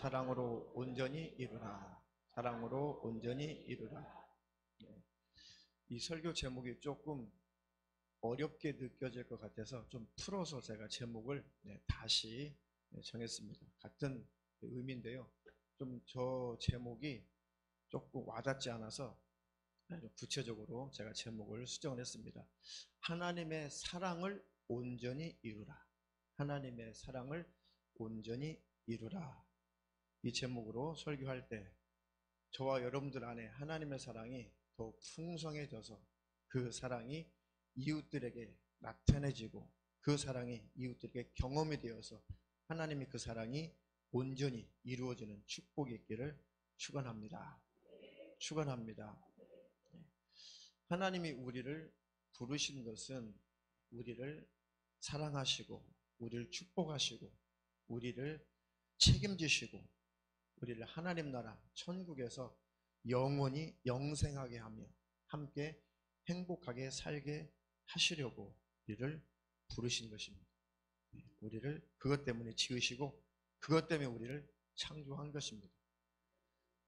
사랑으로 온전히 이루라. 사랑으로 온전히 이루라. 네. 이 설교 제목이 조금 어렵게 느껴질 것 같아서 좀 풀어서 제가 제목을 다시 정했습니다. 같은 의미인데요. 좀 저 제목이 조금 와닿지 않아서 구체적으로 제가 제목을 수정을 했습니다. 하나님의 사랑을 온전히 이루라. 하나님의 사랑을 온전히 이루라. 이 제목으로 설교할 때 저와 여러분들 안에 하나님의 사랑이 더 풍성해져서 그 사랑이 이웃들에게 나타내지고 그 사랑이 이웃들에게 경험이 되어서 하나님이 그 사랑이 온전히 이루어지는 축복이 있기를 축원합니다. 축원합니다. 하나님이 우리를 부르신 것은 우리를 사랑하시고 우리를 축복하시고 우리를 책임지시고 우리를 하나님 나라 천국에서 영원히 영생하게 하며 함께 행복하게 살게 하시려고 우리를 부르신 것입니다. 우리를 그것 때문에 지으시고 그것 때문에 우리를 창조한 것입니다.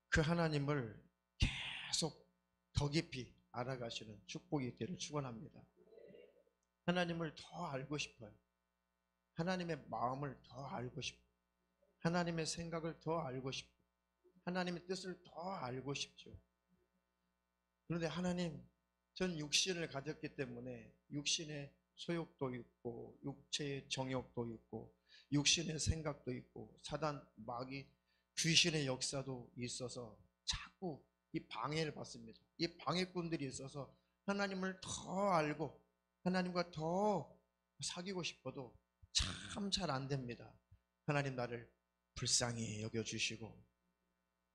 그 하나님을 계속 더 깊이 알아가시는 축복이 있기를 축원합니다. 하나님을 더 알고 싶어요. 하나님의 마음을 더 알고 싶어요. 하나님의 생각을 더 알고 싶고 하나님의 뜻을 더 알고 싶죠. 그런데 하나님, 전 육신을 가졌기 때문에 육신의 소욕도 있고 육체의 정욕도 있고 육신의 생각도 있고 사단, 마귀, 귀신의 역사도 있어서 자꾸 이 방해를 받습니다. 이 방해꾼들이 있어서 하나님을 더 알고 하나님과 더 사귀고 싶어도 참 잘 안 됩니다. 하나님 나를 불쌍히 여겨주시고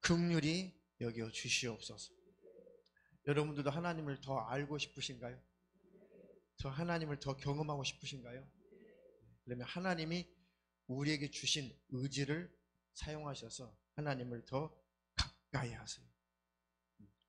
긍휼히 여겨주시옵소서. 여러분들도 하나님을 더 알고 싶으신가요? 더 하나님을 더 경험하고 싶으신가요? 그러면 하나님이 우리에게 주신 의지를 사용하셔서 하나님을 더 가까이 하세요.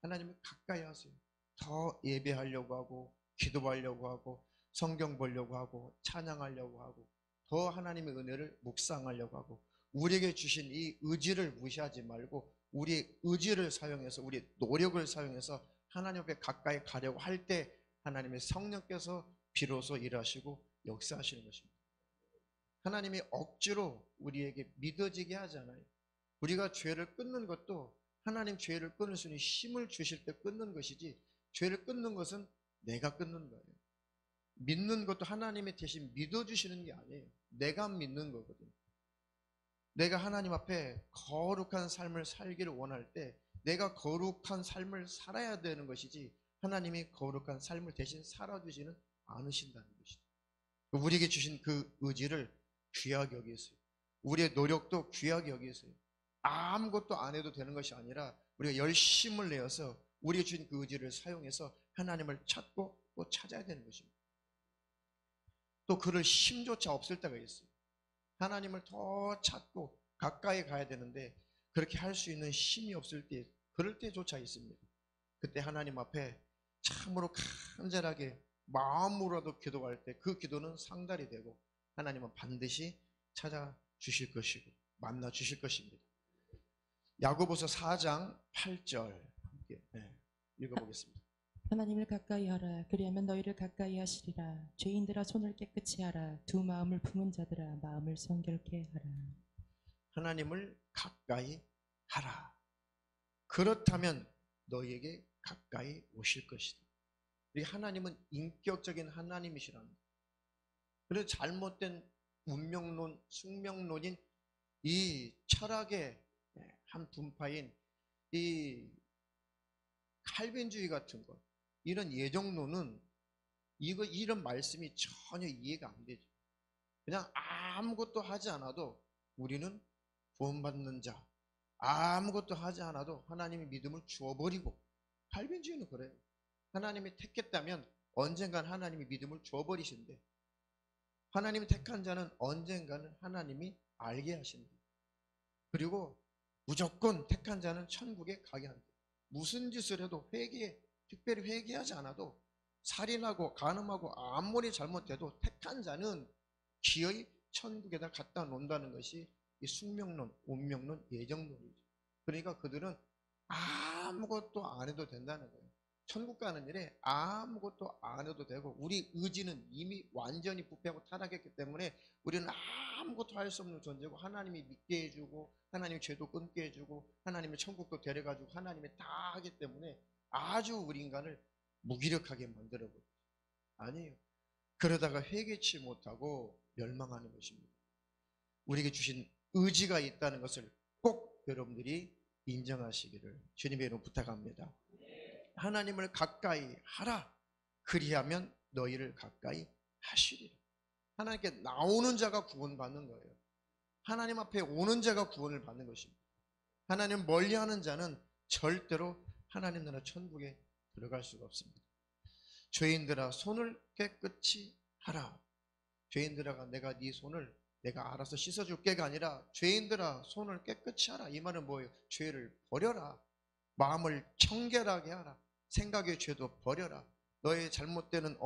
하나님을 가까이 하세요. 더 예배하려고 하고 기도하려고 하고 성경 보려고 하고 찬양하려고 하고 더 하나님의 은혜를 묵상하려고 하고 우리에게 주신 이 의지를 무시하지 말고 우리의 의지를 사용해서 우리의 노력을 사용해서 하나님 앞에 가까이 가려고 할 때 하나님의 성령께서 비로소 일하시고 역사하시는 것입니다. 하나님이 억지로 우리에게 믿어지게 하잖아요. 우리가 죄를 끊는 것도 하나님 죄를 끊을 수 있는 힘을 주실 때 끊는 것이지 죄를 끊는 것은 내가 끊는 거예요. 믿는 것도 하나님이 대신 믿어주시는 게 아니에요. 내가 믿는 거거든요. 내가 하나님 앞에 거룩한 삶을 살기를 원할 때 내가 거룩한 삶을 살아야 되는 것이지 하나님이 거룩한 삶을 대신 살아주지는 않으신다는 것이죠. 우리에게 주신 그 의지를 귀하게 여기세요. 우리의 노력도 귀하게 여기세요. 아무것도 안 해도 되는 것이 아니라 우리가 열심을 내어서 우리에게 주신 그 의지를 사용해서 하나님을 찾고 또 찾아야 되는 것입니다. 또 그럴 힘조차 없을 때가 있어요. 하나님을 더 찾고 가까이 가야 되는데 그렇게 할 수 있는 힘이 없을 때 그럴 때조차 있습니다. 그때 하나님 앞에 참으로 간절하게 마음으로라도 기도할 때 그 기도는 상달이 되고 하나님은 반드시 찾아주실 것이고 만나 주실 것입니다. 야고보서 4장 8절 함께 읽어보겠습니다. 하나님을 가까이 하라. 그리하면 너희를 가까이 하시리라. 죄인들아 손을 깨끗이 하라. 두 마음을 품은 자들아 마음을 성결케 하라. 하나님을 가까이 하라. 그렇다면 너희에게 가까이 오실 것이다. 우리 하나님은 인격적인 하나님이시랍니다. 그래서 잘못된 운명론, 숙명론인 이 철학의 한 분파인 이 칼빈주의 같은 것, 이런 예정론은 이런 말씀이 전혀 이해가 안 되죠. 그냥 아무것도 하지 않아도 우리는 구원받는 자, 아무것도 하지 않아도 하나님이 믿음을 주어버리고, 칼빈주의는 그래요. 하나님이 택했다면 언젠간 하나님이 믿음을 주어버리신대. 하나님이 택한 자는 언젠가는 하나님이 알게 하신대. 그리고 무조건 택한 자는 천국에 가게 한대. 무슨 짓을 해도 특별히 회개하지 않아도 살인하고 간음하고 아무리 잘못해도 택한 자는 기어이 천국에다 갖다 놓는다는 것이 이 숙명론, 운명론, 예정론이죠. 그러니까 그들은 아무것도 안 해도 된다는 거예요. 천국 가는 일에 아무것도 안 해도 되고, 우리 의지는 이미 완전히 부패하고 타락했기 때문에 우리는 아무것도 할 수 없는 존재고, 하나님이 믿게 해주고, 하나님이 죄도 끊게 해주고, 하나님의 천국도 데려가지고, 하나님이 다 하기 때문에 아주 우리 인간을 무기력하게 만들어버려요. 아니에요. 그러다가 회개치 못하고 멸망하는 것입니다. 우리에게 주신 의지가 있다는 것을 꼭 여러분들이 인정하시기를 주님의 이름으로 부탁합니다. 하나님을 가까이 하라. 그리하면 너희를 가까이 하시리라. 하나님께 나오는 자가 구원받는 거예요. 하나님 앞에 오는 자가 구원을 받는 것입니다. 하나님 멀리하는 자는 절대로 하나님 나라 천국에 들어갈 수가 없습니다. 죄인들아 손을 깨끗이 하라. 죄인들아 내가 네 손을 내가 알아서 씻어줄게가 아니라, 죄인들아 손을 깨끗이 하라. 이 말은 뭐예요? 죄를 버려라. 마음을 청결하게 하라. 생각의 죄도 버려라. 너의 잘못되는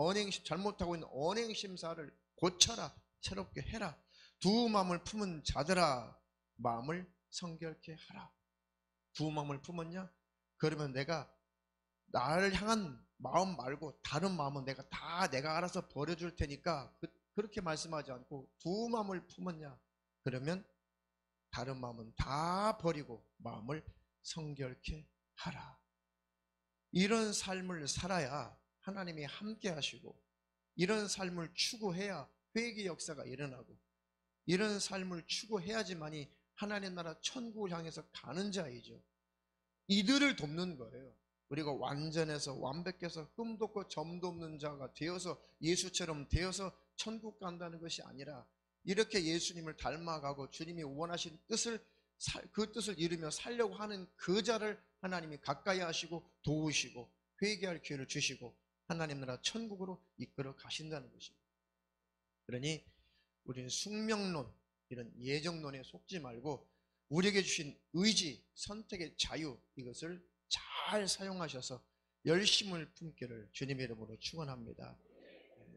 잘못하고 있는 언행심사를 고쳐라. 새롭게 해라. 두 마음을 품은 자들아 마음을 성결케 하라. 두 마음을 품었냐? 그러면 내가 나를 향한 마음 말고 다른 마음은 내가 알아서 버려줄 테니까, 그렇게 말씀하지 않고 두 마음을 품었냐? 그러면 다른 마음은 다 버리고 마음을 성결케 하라. 이런 삶을 살아야 하나님이 함께 하시고, 이런 삶을 추구해야 회개 역사가 일어나고, 이런 삶을 추구해야지만이 하나님 나라 천국을 향해서 가는 자이죠. 이들을 돕는 거예요. 우리가 완전해서 완벽해서 흠도 없고 점도 없는 자가 되어서 예수처럼 되어서 천국 간다는 것이 아니라, 이렇게 예수님을 닮아가고 주님이 원하신 그 뜻을 이루며 살려고 하는 그 자를 하나님이 가까이 하시고 도우시고 회개할 기회를 주시고 하나님 나라 천국으로 이끌어 가신다는 것입니다. 그러니 우리는 숙명론, 이런 예정론에 속지 말고 우리에게 주신 의지, 선택의 자유, 이것을 잘 사용하셔서 열심을 품기를 주님의 이름으로 축원합니다.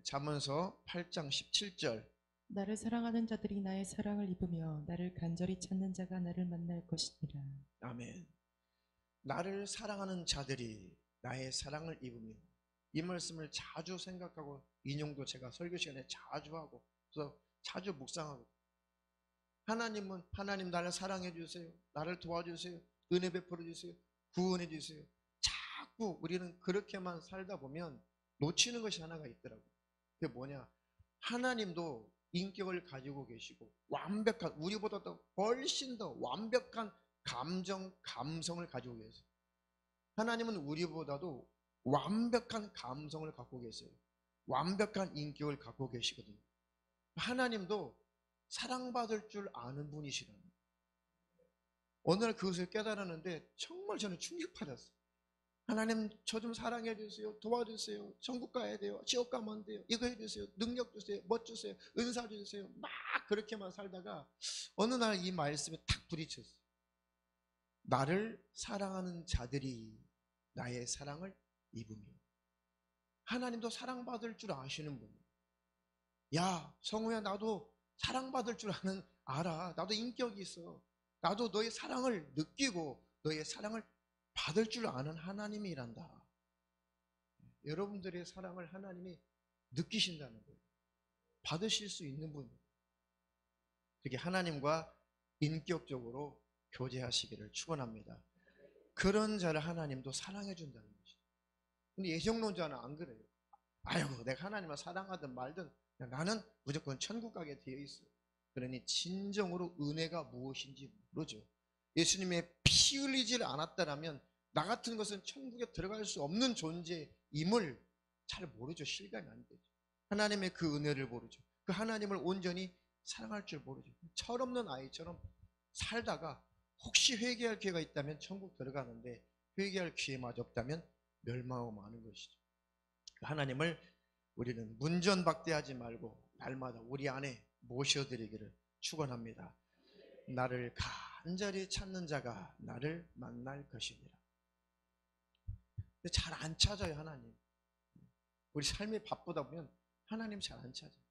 잠언서 8장 17절. 나를 사랑하는 자들이 나의 사랑을 입으며 나를 간절히 찾는 자가 나를 만날 것이니라. 아멘. 나를 사랑하는 자들이 나의 사랑을 입으며, 이 말씀을 자주 생각하고 인용도 제가 설교 시간에 자주 하고, 그래서 자주 묵상하고, 하나님 나를 사랑해 주세요. 나를 도와주세요. 은혜 베풀어 주세요. 구원해 주세요. 자꾸 우리는 그렇게만 살다 보면 놓치는 것이 하나가 있더라고요. 그게 뭐냐? 하나님도 인격을 가지고 계시고 완벽한, 우리보다 더 훨씬 더 완벽한 감성을 가지고 계세요. 하나님은 우리보다도 완벽한 감성을 갖고 계세요. 완벽한 인격을 갖고 계시거든요. 하나님도 사랑받을 줄 아는 분이시라는, 어느 날 그것을 깨달았는데 정말 저는 충격받았어요. 하나님 저 좀 사랑해 주세요. 도와주세요. 천국 가야 돼요. 지옥 가면 안 돼요. 이거 해주세요. 능력 주세요. 멋 주세요. 은사 주세요. 막 그렇게만 살다가 어느 날 이 말씀에 탁 부딪혔어요. 나를 사랑하는 자들이 나의 사랑을 입으며. 하나님도 사랑받을 줄 아시는 분이에요. 야 성우야, 나도 사랑받을 줄 알아. 나도 인격이 있어. 나도 너의 사랑을 느끼고 너의 사랑을 받을 줄 아는 하나님이란다. 여러분들의 사랑을 하나님이 느끼신다는 거예요. 받으실 수 있는 분이에요. 그게 하나님과 인격적으로 교제하시기를 축원합니다. 그런 자를 하나님도 사랑해 준다는 것이죠. 근데 예정론자는 안 그래요. 아이고 내가 하나님을 사랑하든 말든 나는 무조건 천국 가게 되어 있어. 그러니 진정으로 은혜가 무엇인지 모르죠. 예수님의 피 흘리지를 않았다라면 나 같은 것은 천국에 들어갈 수 없는 존재임을 잘 모르죠. 실감이 안 되죠. 하나님의 그 은혜를 모르죠. 그 하나님을 온전히 사랑할 줄 모르죠. 철없는 아이처럼 살다가 혹시 회개할 기회가 있다면 천국 들어가는데, 회개할 기회마저 없다면 멸망하고 마는 것이죠. 하나님을 우리는 문전박대하지 말고 날마다 우리 안에 모셔드리기를 축원합니다. 나를 간절히 찾는 자가 나를 만날 것이니라. 잘 안 찾아요, 하나님. 우리 삶이 바쁘다 보면 하나님 잘 안 찾아요.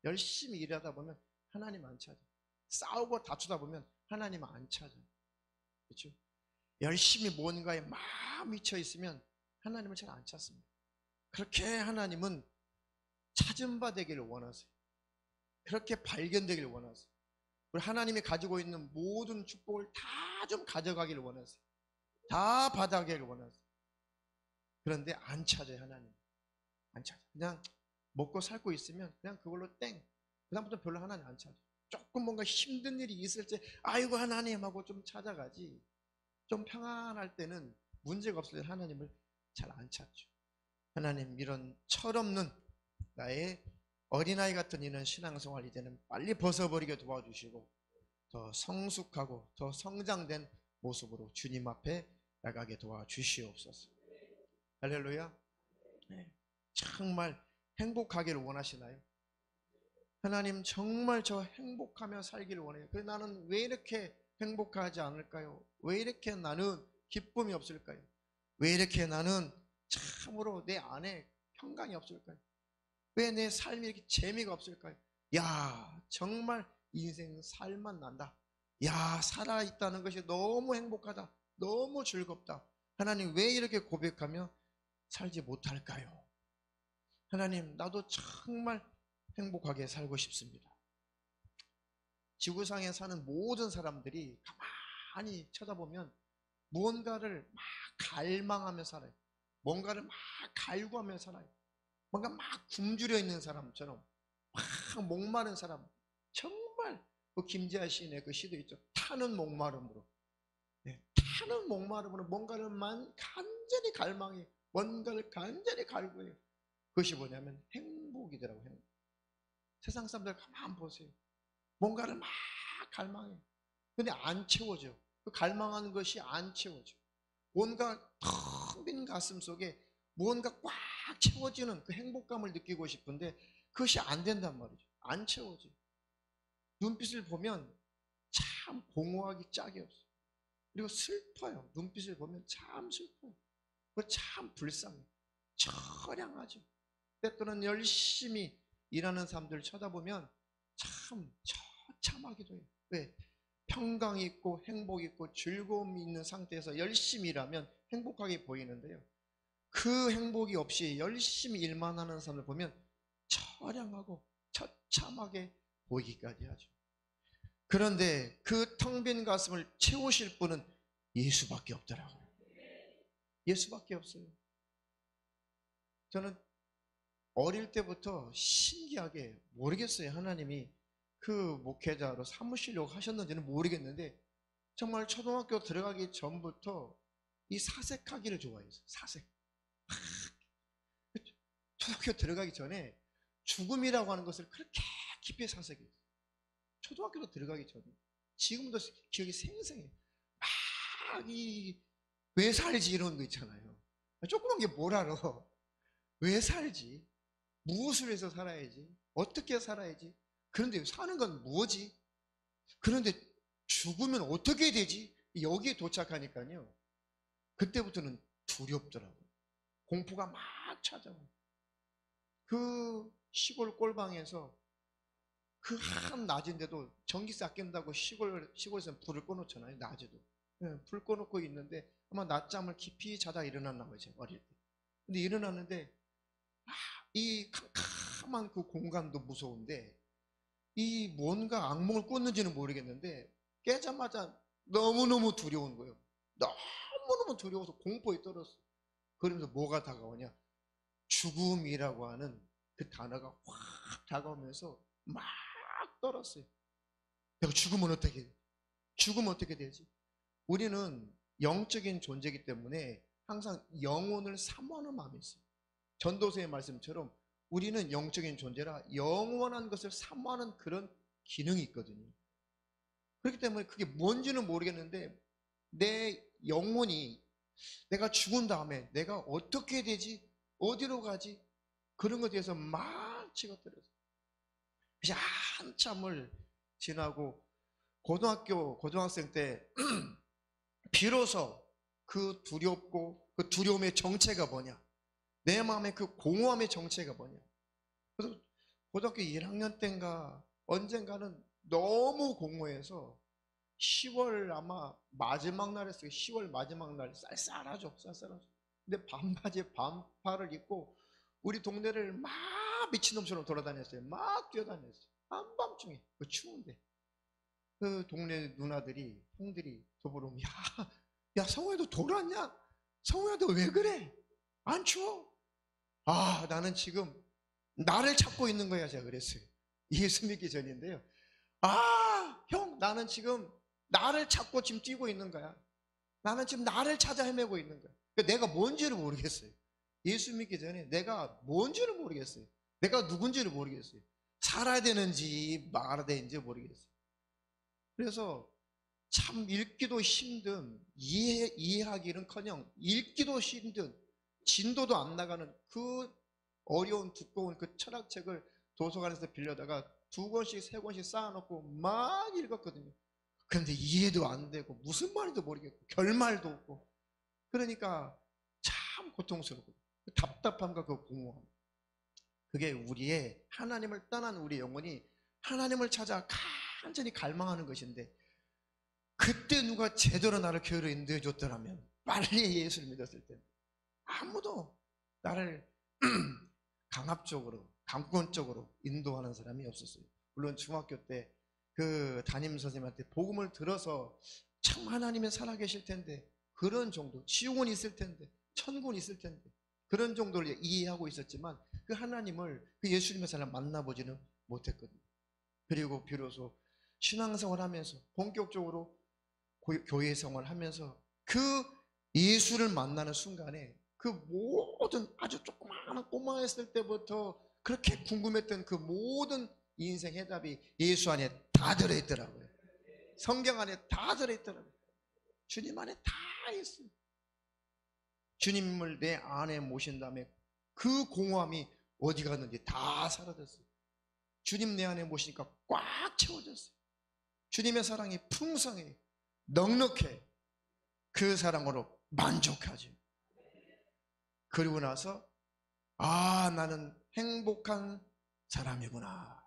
열심히 일하다 보면 하나님 안 찾아요. 싸우고 다투다 보면 하나님은 안 찾아요. 그렇죠? 열심히 뭔가에 막 미쳐 있으면 하나님을 잘 안 찾습니다. 그렇게 하나님은 찾은 바 되기를 원하세요. 그렇게 발견되기를 원하세요. 우리 하나님이 가지고 있는 모든 축복을 다 좀 가져가기를 원하세요. 다 받아가기를 원하세요. 그런데 안 찾아요. 하나님 안 찾아요. 그냥 먹고 살고 있으면 그냥 그걸로 땡. 그다음부터 별로 하나님 안 찾아요. 조금 뭔가 힘든 일이 있을 때 아이고 하나님 하고 좀 찾아가지. 좀 평안할 때는, 문제가 없을 때 하나님을 잘 안 찾죠. 하나님, 이런 철없는 나의 어린아이 같은 이런 신앙생활 이제는 빨리 벗어버리게 도와주시고 더 성숙하고 더 성장된 모습으로 주님 앞에 나가게 도와주시옵소서. 할렐루야. 네. 정말 행복하기를 원하시나요? 하나님, 정말 저 행복하며 살기를 원해요. 그래서 나는 왜 이렇게 행복하지 않을까요? 왜 이렇게 나는 기쁨이 없을까요? 왜 이렇게 나는 참으로 내 안에 평강이 없을까요? 왜 내 삶이 이렇게 재미가 없을까요? 야, 정말 인생 살만 난다. 야, 살아있다는 것이 너무 행복하다. 너무 즐겁다. 하나님, 왜 이렇게 고백하며 살지 못할까요? 하나님, 나도 정말 행복하게 살고 싶습니다. 지구상에 사는 모든 사람들이 가만히 쳐다보면 무언가를 막 갈망하며 살아요. 뭔가를 막 갈구하며 살아요. 뭔가 막 굶주려 있는 사람처럼, 막 목마른 사람. 정말 그 김재하 시인의 그 시도 있죠. 타는 목마름으로. 네, 타는 목마름으로 뭔가를 간절히 갈망해, 뭔가를 간절히 갈구해요. 그것이 뭐냐면 행복이더라고요. 행복. 세상 사람들 가만 보세요. 뭔가를 막 갈망해. 근데 안 채워져. 그 갈망하는 것이 안 채워져. 뭔가 텅 빈 가슴 속에 무언가 꽉 채워지는 그 행복감을 느끼고 싶은데 그것이 안 된단 말이죠. 안 채워져. 눈빛을 보면 참 공허하기 짝이 없어요. 그리고 슬퍼요. 눈빛을 보면 참 슬퍼요. 그거 참 불쌍해요. 처량하죠. 때때로는 열심히 일하는 사람들을 쳐다보면 참 처참하기도 해요. 왜? 평강이 있고 행복이 있고 즐거움이 있는 상태에서 열심히 일하면 행복하게 보이는데요, 그 행복이 없이 열심히 일만 하는 사람을 보면 처량하고 처참하게 보이기까지 하죠. 그런데 그 텅 빈 가슴을 채우실 분은 예수밖에 없더라고요. 예수밖에 없어요. 저는 어릴 때부터 신기하게, 모르겠어요, 하나님이 그 목회자로 삼으시려고 하셨는지는 모르겠는데 정말 초등학교 들어가기 전부터 이 사색하기를 좋아했어요. 사색. 초등학교 들어가기 전에 죽음이라고 하는 것을 그렇게 깊이 사색했어요. 초등학교로 들어가기 전에. 지금도 기억이 생생해요. 막 왜 살지 이런 거 있잖아요. 조그만 게 뭘 알아. 왜 살지? 무엇을 해서 살아야지? 어떻게 살아야지? 그런데 사는 건 뭐지? 그런데 죽으면 어떻게 되지? 여기에 도착하니까요, 그때부터는 두렵더라고요. 공포가 막 찾아와요. 그 시골 꼴방에서 그 한 낮인데도 전기세 아낀다고 시골에서 불을 꺼놓잖아요. 낮에도. 네, 불 꺼놓고 있는데 아마 낮잠을 깊이 자다 일어났나 봐요. 제가 어릴 때. 근데 일어났는데 이 캄캄한 그 공간도 무서운데 이 뭔가 악몽을 꿨는지는 모르겠는데 깨자마자 너무너무 두려운 거예요. 너무너무 두려워서 공포에 떨었어. 그러면서 뭐가 다가오냐? 죽음이라고 하는 그 단어가 확 다가오면서 막 떨었어요. 내가 죽으면 어떻게 돼? 죽으면 어떻게 되지? 우리는 영적인 존재이기 때문에 항상 영혼을 사모하는 마음이 있어요. 전도서의 말씀처럼 우리는 영적인 존재라 영원한 것을 사모하는 그런 기능이 있거든요. 그렇기 때문에 그게 뭔지는 모르겠는데 내 영혼이 내가 죽은 다음에 내가 어떻게 되지? 어디로 가지? 그런 것에 대해서 막 치고들었어요. 그래서 한참을 지나고 고등학생 때 비로소 그 두렵고 그 두려움의 정체가 뭐냐, 내 마음의 그 공허함의 정체가 뭐냐. 그래서 고등학교 1학년 때인가 언젠가는 너무 공허해서 10월 아마 마지막 날이었어요. 10월 마지막 날 쌀쌀하죠. 쌀쌀하죠. 근데 반바지에 반팔을 입고 우리 동네를 막 미친놈처럼 돌아다녔어요. 막 뛰어다녔어요. 한밤중에 추운데 그 동네 누나들이 형들이 저보러 야 성호야 너 돌았냐? 성호야 너 왜 그래? 안 추워? 아 나는 지금 나를 찾고 있는 거야. 제가 그랬어요. 예수 믿기 전인데요. 아 형 나는 지금 나를 찾고 지금 뛰고 있는 거야. 나는 지금 나를 찾아 헤매고 있는 거야. 그러니까 내가 뭔지를 모르겠어요. 예수 믿기 전에 내가 뭔지를 모르겠어요. 내가 누군지를 모르겠어요. 살아야 되는지 말아야 되는지 모르겠어요. 그래서 참 읽기도 힘든, 이해하기는커녕 읽기도 힘든, 진도도 안 나가는 그 어려운 두꺼운 그 철학책을 도서관에서 빌려다가 2권씩 3권씩 쌓아놓고 막 읽었거든요. 그런데 이해도 안 되고 무슨 말인지도 모르겠고 결말도 없고, 그러니까 참 고통스럽고 답답함과 그 공허함, 그게 우리의 하나님을 떠난 우리 영혼이 하나님을 찾아 간절히 갈망하는 것인데, 그때 누가 제대로 나를 교회로 인도해 줬더라면, 빨리 예수를 믿었을 때 아무도 나를 강압적으로 강권적으로 인도하는 사람이 없었어요. 물론 중학교 때 그 담임 선생님한테 복음을 들어서 참 하나님이 살아계실 텐데, 그런 정도, 지옥은 있을 텐데 천국은 있을 텐데 그런 정도를 이해하고 있었지만 그 하나님을, 그 예수님의 사람 만나보지는 못했거든요. 그리고 비로소 신앙생활 하면서 본격적으로 교회 생활 하면서 그 예수를 만나는 순간에 그 모든 아주 조그마한 꼬마였을 때부터 그렇게 궁금했던 그 모든 인생 해답이 예수 안에 다 들어있더라고요. 성경 안에 다 들어있더라고요. 주님 안에 다 있어요. 주님을 내 안에 모신 다음에 그 공허함이 어디 갔는지 다 사라졌어요. 주님 내 안에 모시니까 꽉 채워졌어요. 주님의 사랑이 풍성해, 넉넉해. 그 사랑으로 만족하죠. 그리고 나서 나는 행복한 사람이구나.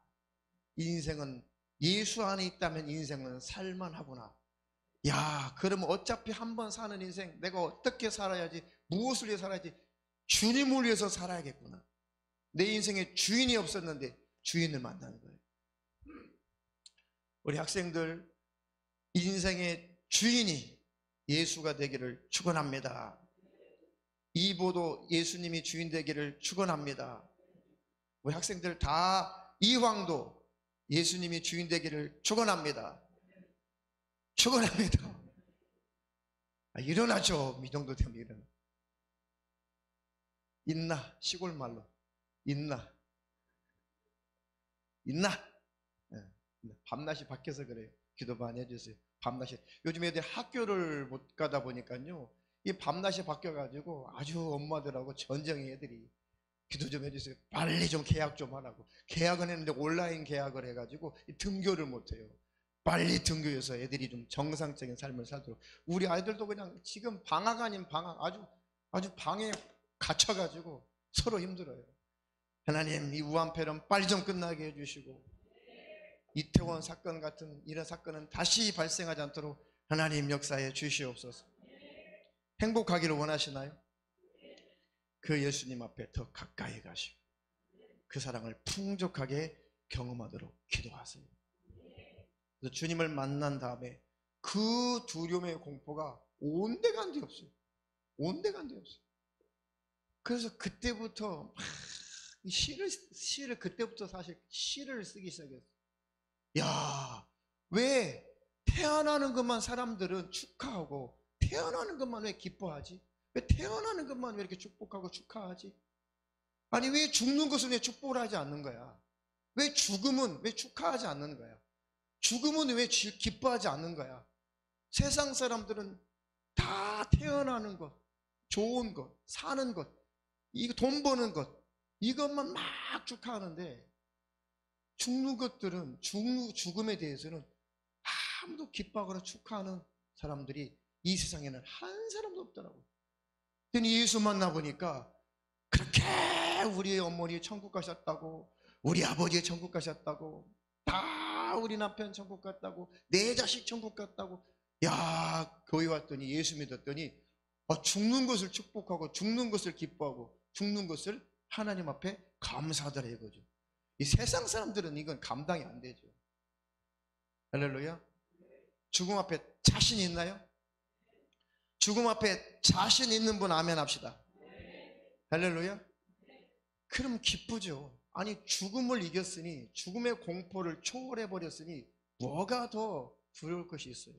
인생은 예수 안에 있다면 인생은 살만하구나. 야, 그러면 어차피 한 번 사는 인생 내가 어떻게 살아야지, 무엇을 위해 살아야지, 주님을 위해서 살아야겠구나. 내 인생에 주인이 없었는데 주인을 만나는 거예요. 우리 학생들 인생의 주인이 예수가 되기를 축원합니다. 이보도 예수님이 주인 되기를 축원합니다. 우리 학생들 다, 이황도 예수님이 주인 되기를 축원합니다. 축원합니다. 일어나죠. 이 정도 되면 일어나. 있나? 시골 말로 있나? 있나? 밤낮이 바뀌어서 그래요. 기도 많이 해주세요. 밤낮이, 요즘 애들 학교를 못 가다 보니까요, 이 밤낮이 바뀌어가지고 아주 엄마들하고 전쟁이, 애들이 기도 좀 해주세요. 빨리 좀 계약 좀 하라고. 계약은 했는데 온라인 계약을 해가지고 등교를 못해요. 빨리 등교해서 애들이 좀 정상적인 삶을 살도록. 우리 아이들도 그냥 지금 방학 아닌 방학, 아주 방에 갇혀가지고 서로 힘들어요. 하나님, 이 우한폐렴 빨리 좀 끝나게 해주시고, 이태원 사건 같은 이런 사건은 다시 발생하지 않도록 하나님 역사해 주시옵소서. 행복하기를 원하시나요? 그 예수님 앞에 더 가까이 가시고 그 사랑을 풍족하게 경험하도록 기도하세요. 그래서 주님을 만난 다음에 그 두려움의 공포가 온데간데 없어요. 온데간데 없어요. 그래서 그때부터 시를 그때부터 사실 시를 쓰기 시작했어요. 야, 왜 태어나는 것만 사람들은 축하하고 태어나는 것만 왜 기뻐하지? 왜 태어나는 것만 왜 이렇게 축복하고 축하하지? 아니, 왜 죽는 것은 왜 축복을 하지 않는 거야? 왜 죽음은 왜 축하하지 않는 거야? 죽음은 왜 기뻐하지 않는 거야? 세상 사람들은 다 태어나는 것, 좋은 것, 사는 것, 이거 돈 버는 것, 이것만 막 축하하는데, 죽는 것들은, 죽음에 대해서는 아무도 기뻐하거나 축하하는 사람들이 이 세상에는 한 사람도 없더라고요. 근데 예수 만나보니까 그렇게 우리 어머니 천국 가셨다고, 우리 아버지 천국 가셨다고, 다 우리 남편 천국 갔다고, 내 자식 천국 갔다고. 야, 교회 왔더니, 예수 믿었더니 죽는 것을 축복하고 죽는 것을 기뻐하고 죽는 것을 하나님 앞에 감사하더라 이거죠. 이 세상 사람들은 이건 감당이 안 되죠. 할렐루야. 죽음 앞에 자신 있나요? 죽음 앞에 자신 있는 분 아멘 합시다. 할렐루야. 그럼 기쁘죠. 아니, 죽음을 이겼으니, 죽음의 공포를 초월해 버렸으니 뭐가 더 두려울 것이 있어요?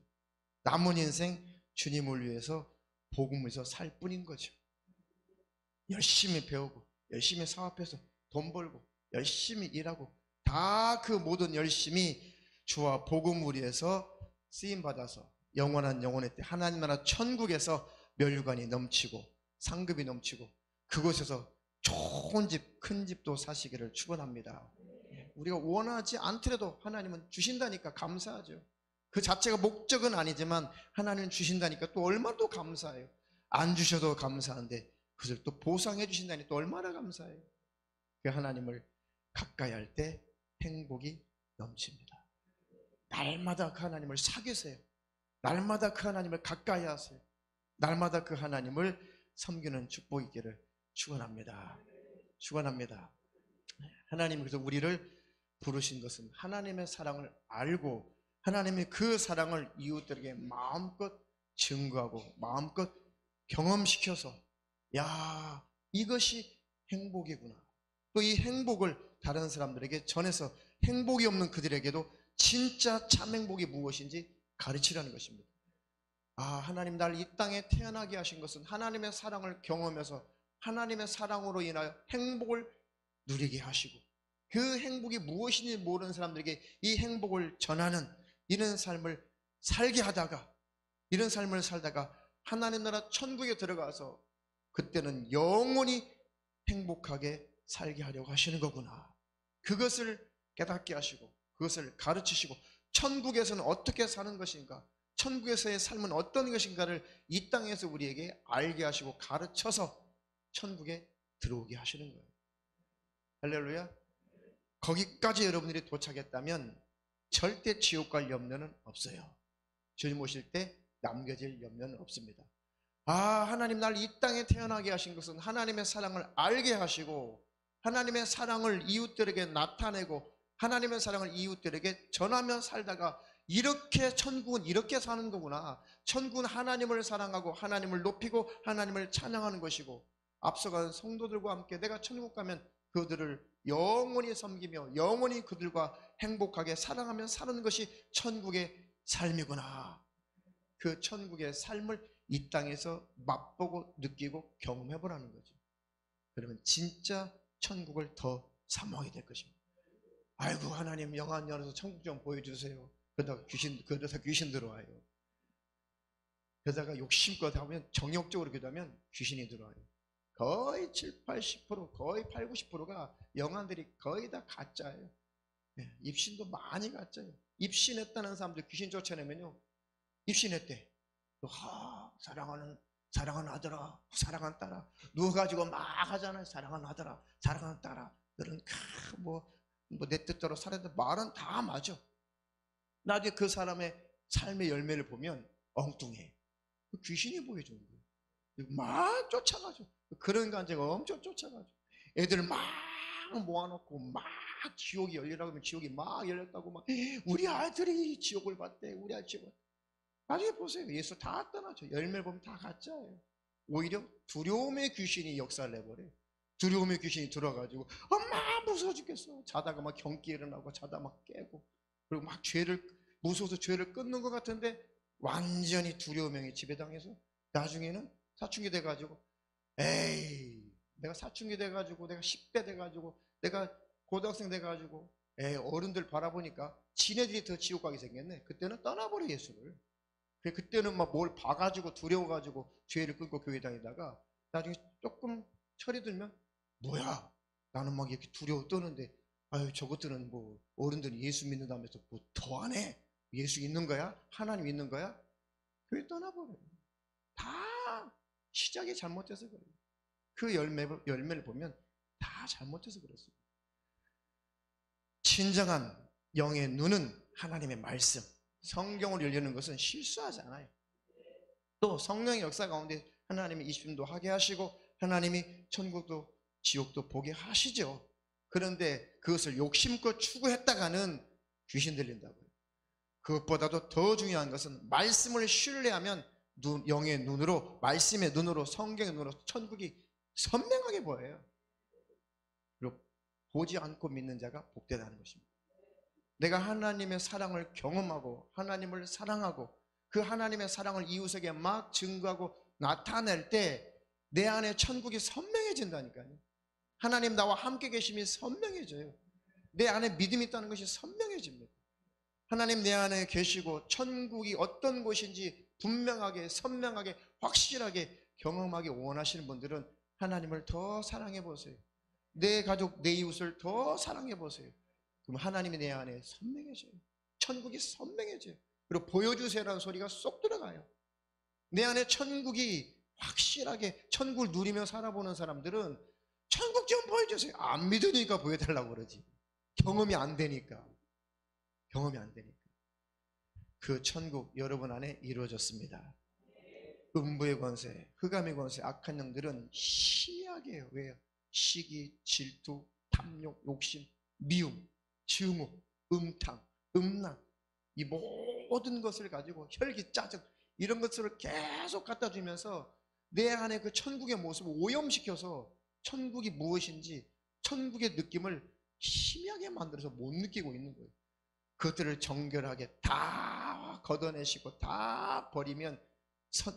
남은 인생 주님을 위해서 복음에서 살 뿐인 거죠. 열심히 배우고 열심히 사업해서 돈 벌고 열심히 일하고 다 그 모든 열심히 주와 복음을 위해서 쓰임받아서 영원한 영혼의 때 하나님 나라 천국에서 멸류관이 넘치고 상급이 넘치고 그곳에서 좋은 집, 큰 집도 사시기를 축원합니다. 우리가 원하지 않더라도 하나님은 주신다니까 감사하죠. 그 자체가 목적은 아니지만 하나님은 주신다니까 또 얼마나 또 감사해요. 안 주셔도 감사한데 그것을 또 보상해 주신다니 또 얼마나 감사해요. 그 하나님을 가까이 할 때 행복이 넘칩니다. 날마다 그 하나님을 사귀세요. 날마다 그 하나님을 가까이 하세요. 날마다 그 하나님을 섬기는 축복이 있기를 축원합니다. 축원합니다. 하나님이 그래서 우리를 부르신 것은 하나님의 사랑을 알고 하나님의 그 사랑을 이웃들에게 마음껏 증거하고 마음껏 경험시켜서 야, 이것이 행복이구나. 또 이 행복을 다른 사람들에게 전해서 행복이 없는 그들에게도 진짜 참 행복이 무엇인지 가르치라는 것입니다. 아, 하나님 날 이 땅에 태어나게 하신 것은 하나님의 사랑을 경험해서 하나님의 사랑으로 인하여 행복을 누리게 하시고 그 행복이 무엇인지 모르는 사람들에게 이 행복을 전하는 이런 삶을 살게 하다가 이런 삶을 살다가 하나님 나라 천국에 들어가서 그때는 영원히 행복하게 살게 하려고 하시는 거구나. 그것을 깨닫게 하시고 그것을 가르치시고 천국에서는 어떻게 사는 것인가, 천국에서의 삶은 어떤 것인가를 이 땅에서 우리에게 알게 하시고 가르쳐서 천국에 들어오게 하시는 거예요. 할렐루야. 거기까지 여러분들이 도착했다면 절대 지옥 갈 염려는 없어요. 주님 오실 때 남겨질 염려는 없습니다. 아, 하나님 날 이 땅에 태어나게 하신 것은 하나님의 사랑을 알게 하시고 하나님의 사랑을 이웃들에게 나타내고 하나님의 사랑을 이웃들에게 전하며 살다가 이렇게 천국은 이렇게 사는 거구나. 천국은 하나님을 사랑하고 하나님을 높이고 하나님을 찬양하는 것이고 앞서간 성도들과 함께 내가 천국 가면 그들을 영원히 섬기며 영원히 그들과 행복하게 사랑하며 사는 것이 천국의 삶이구나. 그 천국의 삶을 이 땅에서 맛보고 느끼고 경험해 보라는 거죠. 그러면 진짜 천국을 더 사모하게 될 것입니다. 아이고, 하나님 영안 열어서 천국 좀 보여주세요. 그러다가 귀신 들어와요. 그러다가 욕심껏 하면 정욕적으로 기도하면 귀신이 들어와요. 거의 7, 80% 거의 8, 90%가 영안들이 거의 다 가짜예요. 입신도 많이 가짜예요. 입신했다는 사람들 귀신 쫓아내면요, 입신했대. 사랑하는 아들아, 사랑하는 딸아, 누워 가지고 막 하잖아요. 사랑하는 아들아, 사랑하는 딸아, 너는 내 뜻대로 살았는데 말은 다 맞아. 나중에 그 사람의 삶의 열매를 보면 엉뚱해. 귀신이 보여주는 거예요. 막 쫓아가죠. 그런 간증 엄청 쫓아가죠. 애들 막 모아놓고 막 지옥이 열리라고 하면 지옥이 막 열렸다고 막 우리 아들이 지옥을 봤대. 우리 아들 지옥을 봤대. 나중에 보세요. 예수 다 떠나죠. 열매를 보면 다 가짜예요. 오히려 두려움의 귀신이 역사를 내버려요. 두려움의 귀신이 들어가지고 엄마 무서워 죽겠어. 자다가 막 경기 일어나고 자다 막 깨고 그리고 막 무서워서 죄를 끊는 것 같은데 완전히 두려움의 지배당해서 나중에는 사춘기 돼가지고 에이, 내가 사춘기 돼가지고 내가 10대 돼가지고 내가 고등학생 돼가지고 어른들 바라보니까 지네들이 더 지옥 가게 생겼네. 그때는 떠나버려 예수를. 그때는 막 뭘 봐가지고 두려워가지고 죄를 끊고 교회 다니다가 나중에 조금 철이 들면 뭐야, 나는 막 이렇게 두려워 떠는데 아유, 저것들은 뭐 어른들은 예수 믿는다면서 뭐 더 안 해? 예수 있는 거야? 하나님 있는 거야? 교회 떠나버려요. 다 시작이 잘못돼서 그래요. 그 열매를 보면 다 잘못해서 그렇습니다. 진정한 영의 눈은 하나님의 말씀, 성경을 열리는 것은 실수하지 않아요. 또 성령의 역사 가운데 하나님이 이심도 하게 하시고 하나님이 천국도 지옥도 보게 하시죠. 그런데 그것을 욕심껏 추구했다가는 귀신 들린다고요. 그것보다도 더 중요한 것은 말씀을 신뢰하면 영의 눈으로, 말씀의 눈으로, 성경의 눈으로 천국이 선명하게 보여요. 그리고 보지 않고 믿는 자가 복되다는 것입니다. 내가 하나님의 사랑을 경험하고 하나님을 사랑하고 그 하나님의 사랑을 이웃에게 막 증거하고 나타낼 때 내 안에 천국이 선명해진다니까요. 하나님 나와 함께 계심이 선명해져요. 내 안에 믿음이 있다는 것이 선명해집니다. 하나님 내 안에 계시고 천국이 어떤 곳인지 분명하게 선명하게 확실하게 경험하기 원하시는 분들은 하나님을 더 사랑해 보세요. 내 가족, 내 이웃을 더 사랑해 보세요. 그럼 하나님이 내 안에 선명해져요. 천국이 선명해져요. 그리고 보여주세요라는 소리가 쏙 들어가요. 내 안에 천국이 확실하게 천국을 누리며 살아보는 사람들은 천국 좀 보여주세요. 안 믿으니까 보여달라고 그러지. 경험이 안 되니까. 그 천국 여러분 안에 이루어졌습니다. 음부의 권세, 흑암의 권세, 악한 영들은 희미하게 해요. 왜요? 시기, 질투, 탐욕, 욕심, 미움, 증오, 음탕, 음란, 이 모든 것을 가지고 혈기, 짜증 이런 것들을 계속 갖다 주면서 내 안에 그 천국의 모습을 오염시켜서 천국이 무엇인지 천국의 느낌을 희미하게 만들어서 못 느끼고 있는 거예요. 그것들을 정결하게 다 걷어내시고 다 버리면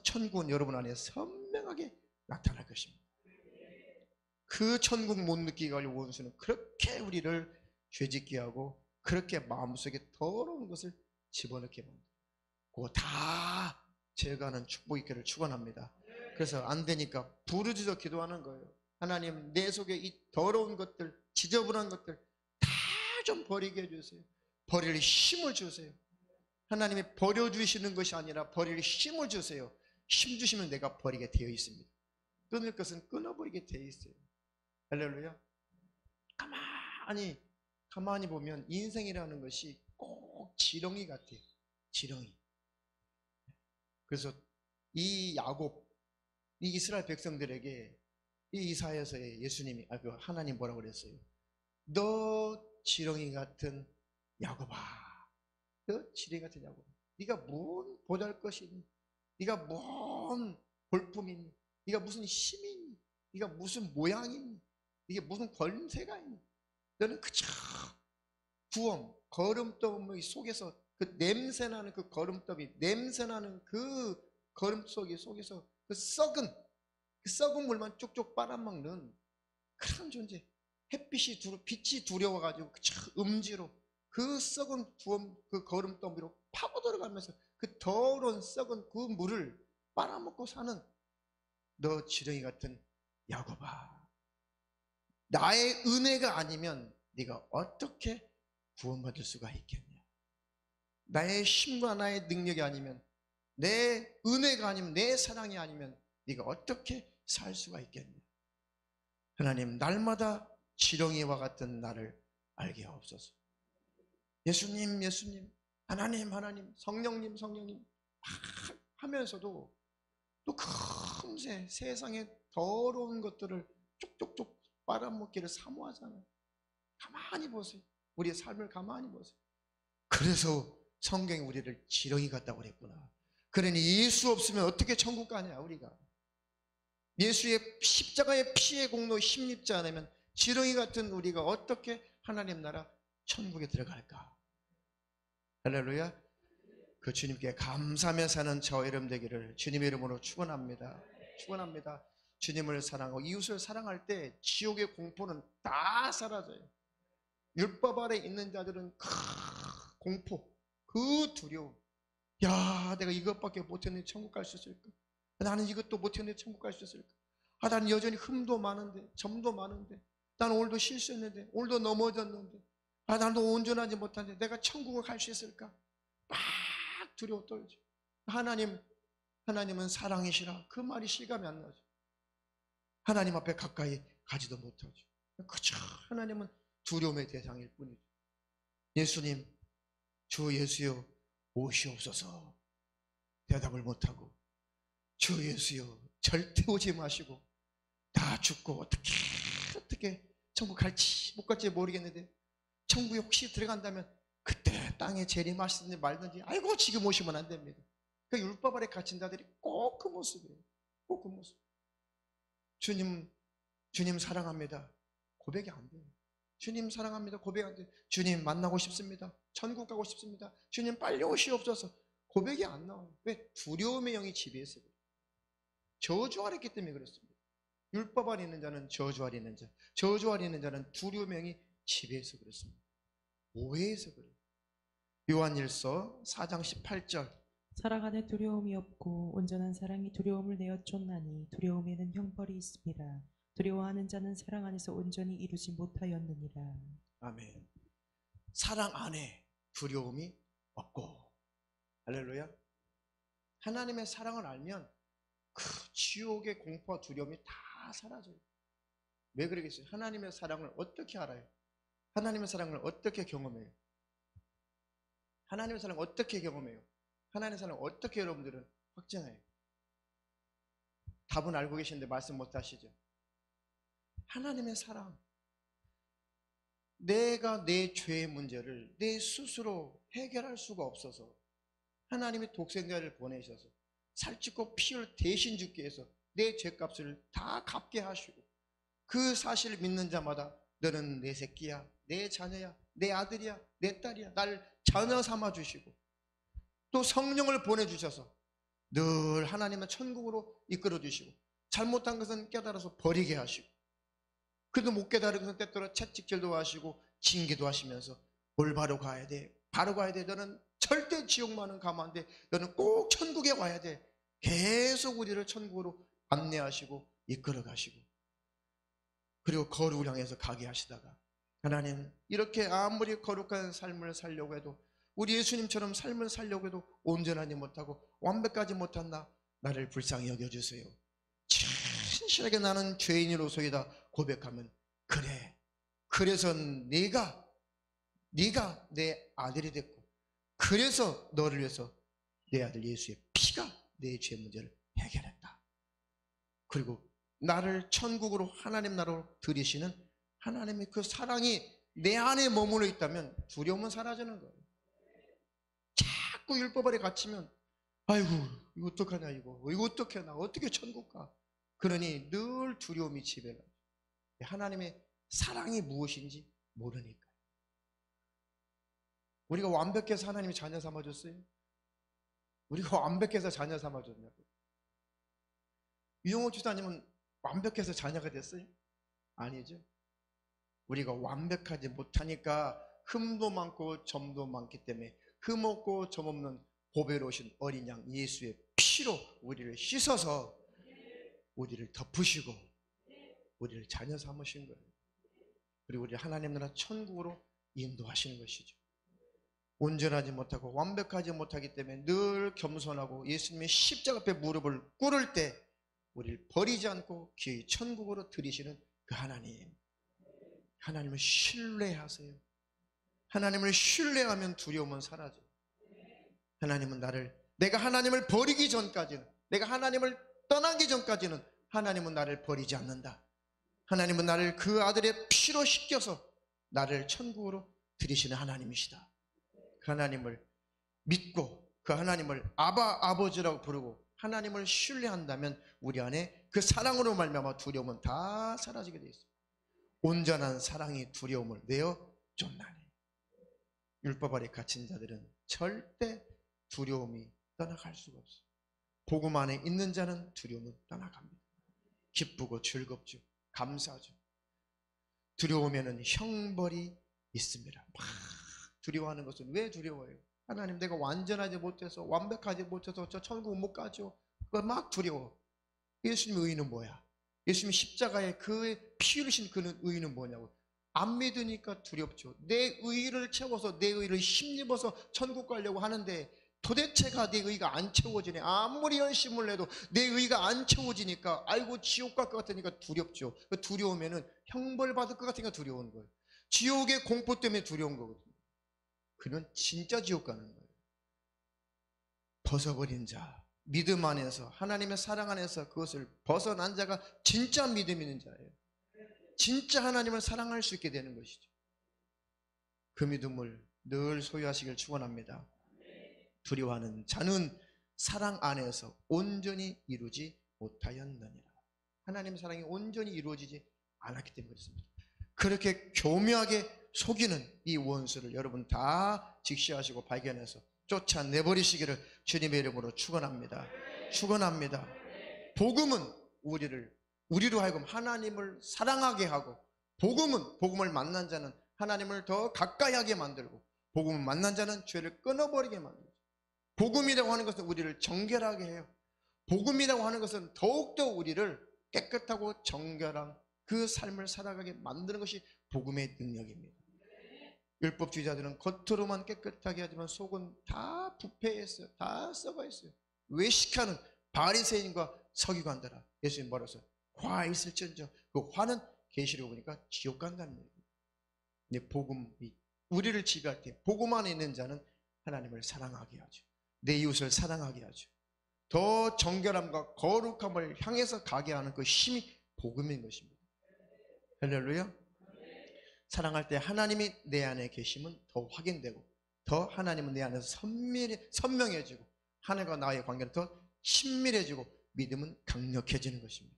천국은 여러분 안에 선명하게 나타날 것입니다. 그 천국 못 느끼게 하려고 원수는 그렇게 우리를 죄짓게 하고 그렇게 마음속에 더러운 것을 집어넣게 만들어요. 그거 다 제거하는 축복 있기를 축원합니다. 그래서 안 되니까 부르짖어 기도하는 거예요. 하나님 내 속에 이 더러운 것들, 지저분한 것들 다 좀 버리게 해주세요. 버릴 힘을 주세요. 하나님이 버려주시는 것이 아니라 버릴 힘을 주세요. 힘 주시면 내가 버리게 되어 있습니다. 끊을 것은 끊어버리게 되어 있어요. 할렐루야. 가만히 보면 인생이라는 것이 꼭 지렁이 같아요. 지렁이. 그래서 이 야곱, 이 이스라엘 백성들에게 이 이사야서에 예수님이 하나님 뭐라고 그랬어요? 너 지렁이 같은 야곱아, 너 지렁이 같은 야곱아, 네가 뭔 보잘것이니? 네가 뭔 볼품이니? 네가 무슨 힘이니? 네가 무슨 모양이니? 이게 무슨 권세가 있니? 너는 그저 구엄, 거름더미 속에서 그 냄새나는 그 거름더미, 냄새나는 그 거름 속에서 그 썩은 물만 쭉쭉 빨아먹는 그런 존재. 빛이 두려워가지고 음지로 그 썩은 구엄, 그 거름더미로 파고 들어가면서 그 더러운 썩은 그 물을 빨아먹고 사는 너 지렁이 같은 야곱아, 나의 은혜가 아니면 네가 어떻게 구원받을 수가 있겠냐? 나의 힘과 나의 능력이 아니면, 내 은혜가 아니면, 내 사랑이 아니면 네가 어떻게 살 수가 있겠냐? 하나님, 날마다 지렁이와 같은 나를 알게 하옵소서. 예수님, 예수님, 하나님, 하나님, 성령님, 성령님 막 하면서도 또 금세 세상의 더러운 것들을 쪽쪽쪽 빨아먹기를 사모하잖아요. 가만히 보세요. 우리의 삶을 가만히 보세요. 그래서 성경이 우리를 지렁이 같다고 그랬구나. 그러니 예수 없으면 어떻게 천국 가냐 우리가. 예수의 십자가의 피의 공로 힘입지 않으면 지렁이 같은 우리가 어떻게 하나님 나라 천국에 들어갈까. 할렐루야. 그 주님께 감사하며 사는 저와 여러분 되기를 주님의 이름으로 축원합니다. 축원합니다. 주님을 사랑하고 이웃을 사랑할 때 지옥의 공포는 다 사라져요. 율법 아래 있는 자들은 그 공포, 그 두려움, 야 내가 이것밖에 못했는데 천국 갈 수 있을까? 나는 이것도 못했는데 천국 갈 수 있을까? 나는 여전히 흠도 많은데, 점도 많은데, 나는 오늘도 실수했는데, 오늘도 넘어졌는데, 나도 온전하지 못한데 내가 천국을 갈 수 있을까? 막 두려워 떨죠. 하나님은 사랑이시라 그 말이 실감이 안 나죠. 하나님 앞에 가까이 가지도 못하죠. 그저 하나님은 두려움의 대상일 뿐이죠. 예수님, 주 예수여 오시옵소서 대답을 못하고, 주 예수여 절대 오지 마시고, 다 죽고 어떻게 천국 갈지 못 갈지 모르겠는데 천국에 혹시 들어간다면 그때 땅에 재림하시든지 말든지, 아이고 지금 오시면 안 됩니다. 그 율법 아래 갇힌 자들이 꼭 그 모습이에요. 꼭 그 모습. 주님 사랑합니다. 고백이 안 돼요. 주님 사랑합니다. 고백 안 돼요. 주님 만나고 싶습니다. 천국 가고 싶습니다. 주님 빨리 오시옵소서. 고백이 안 나와요. 왜? 두려움의 영이 지배했어요. 저주 아래 있기 때문에 그렇습니다. 율법 아래 있는 자는 저주 아래 있는 자, 저주 아래 있는 자는 두려움의 영이 지배해서 그렇습니다. 오해해서 그래요. 요한일서 4장 18절. 사랑 안에 두려움이 없고 온전한 사랑이 두려움을 내어 쫓나니 두려움에는 형벌이 있습니다. 두려워하는 자는 사랑 안에서 온전히 이루지 못하였느니라. 아멘. 사랑 안에 두려움이 없고, 할렐루야. 하나님의 사랑을 알면 그 지옥의 공포와 두려움이 다 사라져요. 왜 그러겠어요? 하나님의 사랑을 어떻게 알아요? 하나님의 사랑을 어떻게 경험해요? 하나님의 사랑을 어떻게 경험해요? 하나님의 사랑을 어떻게 여러분들은 확증해요? 답은 알고 계시는데 말씀 못 하시죠? 하나님의 사랑. 내가 내 죄의 문제를 내 스스로 해결할 수가 없어서 하나님이 독생자를 보내셔서 살찌고 피를 대신 죽게 해서 내 죄값을 다 갚게 하시고, 그 사실을 믿는 자마다 너는 내 새끼야, 내 자녀야, 내 아들이야, 내 딸이야, 날 자녀 삼아 주시고, 또 성령을 보내주셔서 늘 하나님의 천국으로 이끌어 주시고, 잘못한 것은 깨달아서 버리게 하시고, 그래도 못 깨달은 것은 때때로 채찍질도 하시고 징계도 하시면서 올바로 가야 돼, 바로 가야 돼, 너는 절대 지옥만은 가면 안 돼, 너는 꼭 천국에 와야 돼, 계속 우리를 천국으로 안내하시고 이끌어 가시고, 그리고 거룩을 향해서 가게 하시다가, 하나님 이렇게 아무리 거룩한 삶을 살려고 해도, 우리 예수님처럼 삶을 살려고 해도 온전하지 못하고 완벽하지 못한 나를 불쌍히 여겨주세요. 진실하게 나는 죄인으로서이다 고백하면, 그래, 그래서 네가 내 아들이 됐고, 그래서 너를 위해서 내 아들 예수의 피가 내 죄 문제를 해결했다. 그리고 나를 천국으로, 하나님 나라로 들이시는 하나님의 그 사랑이 내 안에 머물러 있다면 두려움은 사라지는 거예요. 자꾸 율법 아래 갇히면, 아이고 이거 어떡하냐, 이거 어떡해, 나 어떻게 천국 가. 그러니 늘 두려움이 지배가. 하나님의 사랑이 무엇인지 모르니까. 우리가 완벽해서 하나님이 자녀 삼아줬어요? 우리가 완벽해서 자녀 삼아줬냐고. 유영호 집사님은 완벽해서 자녀가 됐어요? 아니죠. 우리가 완벽하지 못하니까 흠도 많고 점도 많기 때문에 흠 없고 점 없는 보배로우신 어린 양 예수의 피로 우리를 씻어서 우리를 덮으시고 우리를 자녀 삼으신 거예요. 그리고 우리 하나님 나라 천국으로 인도하시는 것이죠. 온전하지 못하고 완벽하지 못하기 때문에 늘 겸손하고 예수님의 십자가 앞에 무릎을 꿇을 때 우리를 버리지 않고 기어이 천국으로 들이시는 그 하나님. 하나님을 신뢰하세요. 하나님을 신뢰하면 두려움은 사라져요. 하나님은 내가 하나님을 버리기 전까지는, 내가 하나님을 떠나기 전까지는 하나님은 나를 버리지 않는다. 하나님은 나를 그 아들의 피로 씻겨서 나를 천국으로 들이시는 하나님이시다. 그 하나님을 믿고 그 하나님을 아버지라고 부르고 하나님을 신뢰한다면 우리 안에 그 사랑으로 말미암아 두려움은 다 사라지게 되어 있습니다. 온전한 사랑이 두려움을 내어 쫓나니. 율법 아래 갇힌 자들은 절대 두려움이 떠나갈 수가 없어요. 복음 안에 있는 자는 두려움은 떠나갑니다. 기쁘고 즐겁죠. 감사하죠. 두려우면은 형벌이 있습니다. 막 두려워하는 것은 왜 두려워해요? 하나님, 내가 완전하지 못해서, 완벽하지 못해서 저 천국 못 가죠. 그거 막 두려워. 예수님의 의의는 뭐야? 예수님이 십자가에 그 피 흘리신 그 의의는 뭐냐고. 안 믿으니까 두렵죠. 내 의의를 채워서 내 의의를 힘입어서 천국 가려고 하는데 도대체가 내 의의가 안 채워지네. 아무리 열심을 해도 내 의의가 안 채워지니까 아이고 지옥 갈 것 같으니까 두렵죠. 두려우면은 형벌 받을 것 같으니까 두려운 거예요. 지옥의 공포 때문에 두려운 거거든요. 그는 진짜 지옥 가는 거예요. 벗어버린 자, 믿음 안에서 하나님의 사랑 안에서 그것을 벗어난 자가 진짜 믿음 있는 자예요. 진짜 하나님을 사랑할 수 있게 되는 것이죠. 그 믿음을 늘 소유하시길 축원합니다. 두려워하는 자는 사랑 안에서 온전히 이루지 못하였느니라. 하나님의 사랑이 온전히 이루어지지 않았기 때문에 그렇습니다. 그렇게 교묘하게 속이는 이 원수를 여러분 다 직시하시고 발견해서 쫓아내버리시기를 주님의 이름으로 축원합니다. 축원합니다. 복음은 우리로 하여금 하나님을 사랑하게 하고, 복음을 만난 자는 하나님을 더 가까이 하게 만들고, 복음을 만난 자는 죄를 끊어버리게 만들죠. 복음이라고 하는 것은 우리를 정결하게 해요. 복음이라고 하는 것은 더욱더 우리를 깨끗하고 정결한 그 삶을 살아가게 만드는 것이 복음의 능력입니다. 율법주의자들은 겉으로만 깨끗하게 하지만 속은 다 부패했어요. 다 썩어 있어요. 외식하는 바리새인과 서기관들아, 예수님 뭐라고 했어요? 화 있을지언정. 그 화는 계시록 보니까 지옥 간다는 얘기예요. 근데 복음이 우리를 지배할 때 복음 안에 있는 자는 하나님을 사랑하게 하죠. 내 이웃을 사랑하게 하죠. 더 정결함과 거룩함을 향해서 가게 하는 그 힘이 복음인 것입니다. 할렐루야. 사랑할 때 하나님이 내 안에 계심은 더 확인되고, 더 하나님은 내 안에서 선명해지고, 하나님과 나의 관계는 더 친밀해지고, 믿음은 강력해지는 것입니다.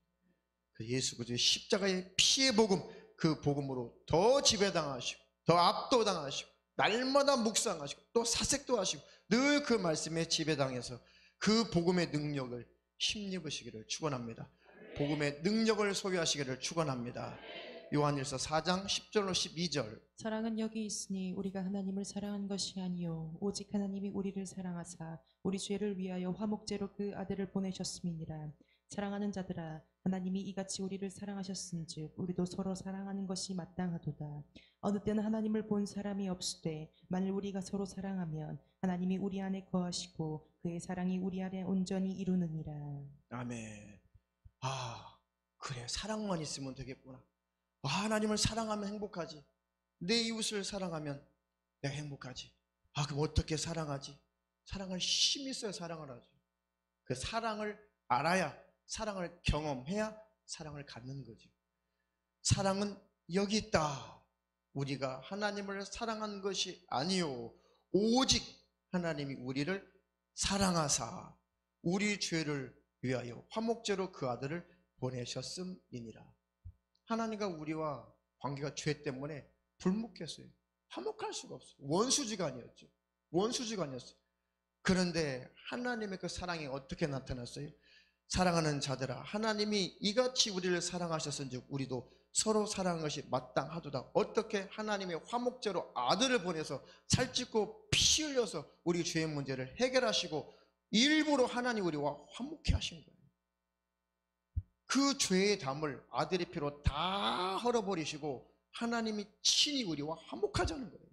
그 예수 그리스도의 십자가의 피의 복음, 그 복음으로 더 지배당하시고, 더 압도당하시고, 날마다 묵상하시고, 또 사색도 하시고, 늘 그 말씀에 지배당해서 그 복음의 능력을 힘입으시기를 축원합니다. 복음의 능력을 소유하시기를 축원합니다. 요한일서 4장 10절로 12절. 사랑은 여기 있으니 우리가 하나님을 사랑한 것이 아니요 오직 하나님이 우리를 사랑하사 우리 죄를 위하여 화목제로 그 아들을 보내셨음이니라. 사랑하는 자들아, 하나님이 이같이 우리를 사랑하셨은즉 우리도 서로 사랑하는 것이 마땅하도다. 어느 때는 하나님을 본 사람이 없으되 만일 우리가 서로 사랑하면 하나님이 우리 안에 거하시고 그의 사랑이 우리 안에 온전히 이루느니라. 아멘. 그래, 사랑만 있으면 되겠구나. 하나님을 사랑하면 행복하지. 내 이웃을 사랑하면 내가 행복하지. 그럼 어떻게 사랑하지? 사랑할 힘이 있어야 사랑을 하지. 그 사랑을 알아야, 사랑을 경험해야 사랑을 갖는 거지. 사랑은 여기 있다. 우리가 하나님을 사랑한 것이 아니요 오직 하나님이 우리를 사랑하사 우리 죄를 위하여 화목제로 그 아들을 보내셨음이니라. 하나님과 우리와 관계가 죄 때문에 불목했어요. 화목할 수가 없어요. 원수지간이었죠. 원수지간이었어요. 그런데 하나님의 그 사랑이 어떻게 나타났어요? 사랑하는 자들아, 하나님이 이같이 우리를 사랑하셨은즉 우리도 서로 사랑하는 것이 마땅하도다. 어떻게? 하나님의 화목제로 아들을 보내서 살찌고 피 흘려서 우리 죄의 문제를 해결하시고 일부러 하나님 우리와 화목해 하신 거예요. 그 죄의 담을 아들의 피로 다 헐어버리시고 하나님이 친히 우리와 화목하자는 거예요.